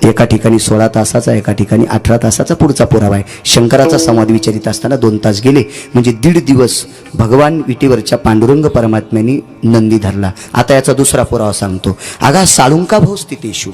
एका ठिकाणी 16 तासाचा, एका ठिकाणी 18 तासाचा पुढचा पुरावा आहे. शंकराचा संवाद विचारित असताना 2 तास गेले, म्हणजे 1.5 दिवस भगवान विटेवरच्या पांडुरंग परमात्म्याने नंदी धरला. आता याचा दुसरा पुरावा सांगतो. आगा साळुंका भाऊ स्थितेशु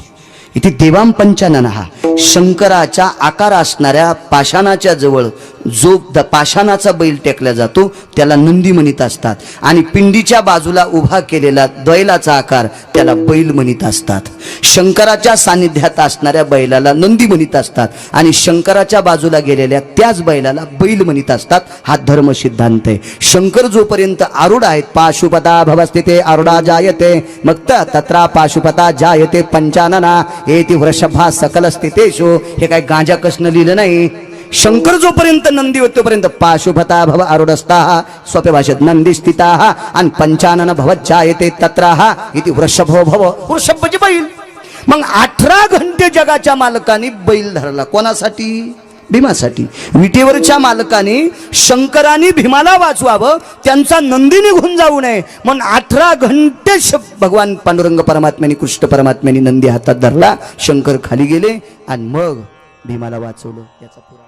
इथे देवाम पंचाननहा, शंकराच्या आकार असणाऱ्या पाषाणाच्या जवळ जो पाषाणाचा बैल टेकला जातो त्याला नंदी म्हणत असतात. आणि पिंडीच्या बाजूला उभा केलेला बैलाचा आकार त्याला बैल म्हणत असतात. शंकराच्या सानिध्यात असणाऱ्या बैलाला नंदी म्हणत असतात आणि शंकराच्या बाजूला गेलेल्या त्याच बैलाला बैल म्हणत असतात. हा धर्म सिद्धांत आहे. शंकर जोपर्यंत आरूढ आहेत, पाशुपता भवस्थिते आरूढा जायते मक्त तत्रा पाशुपता जायते पंचानना एति वृषभा सकल स्थितेषु. हे काय गांजा कसनं लिहिलं नाही. शंकर जोपर्यंत नंदी होतो तोपर्यंत पाशुभता भव आरूढस्ताः, सोप्या भाषेत नंदी स्थिताः, आणि पंचानन भवज्जायते तत्राः इति वृषभो भव, वृषभ म्हणजे बैल. मग 18 घंटे जगाच्या मालकाने बैल धरला. कोणासाठी? भीमासाठी. विटेवरच्या मालकाने शंकराने भीमाला वाचवावं, त्यांचा नंदी निघून जाऊ नये म्हणून 18 घंटे भगवान पांडुरंग परमात्म्याने, कृष्ण परमात्म्याने नंदी हातात धरला. शंकर खाली गेले आणि मग भीमाला वाचवलं. याचा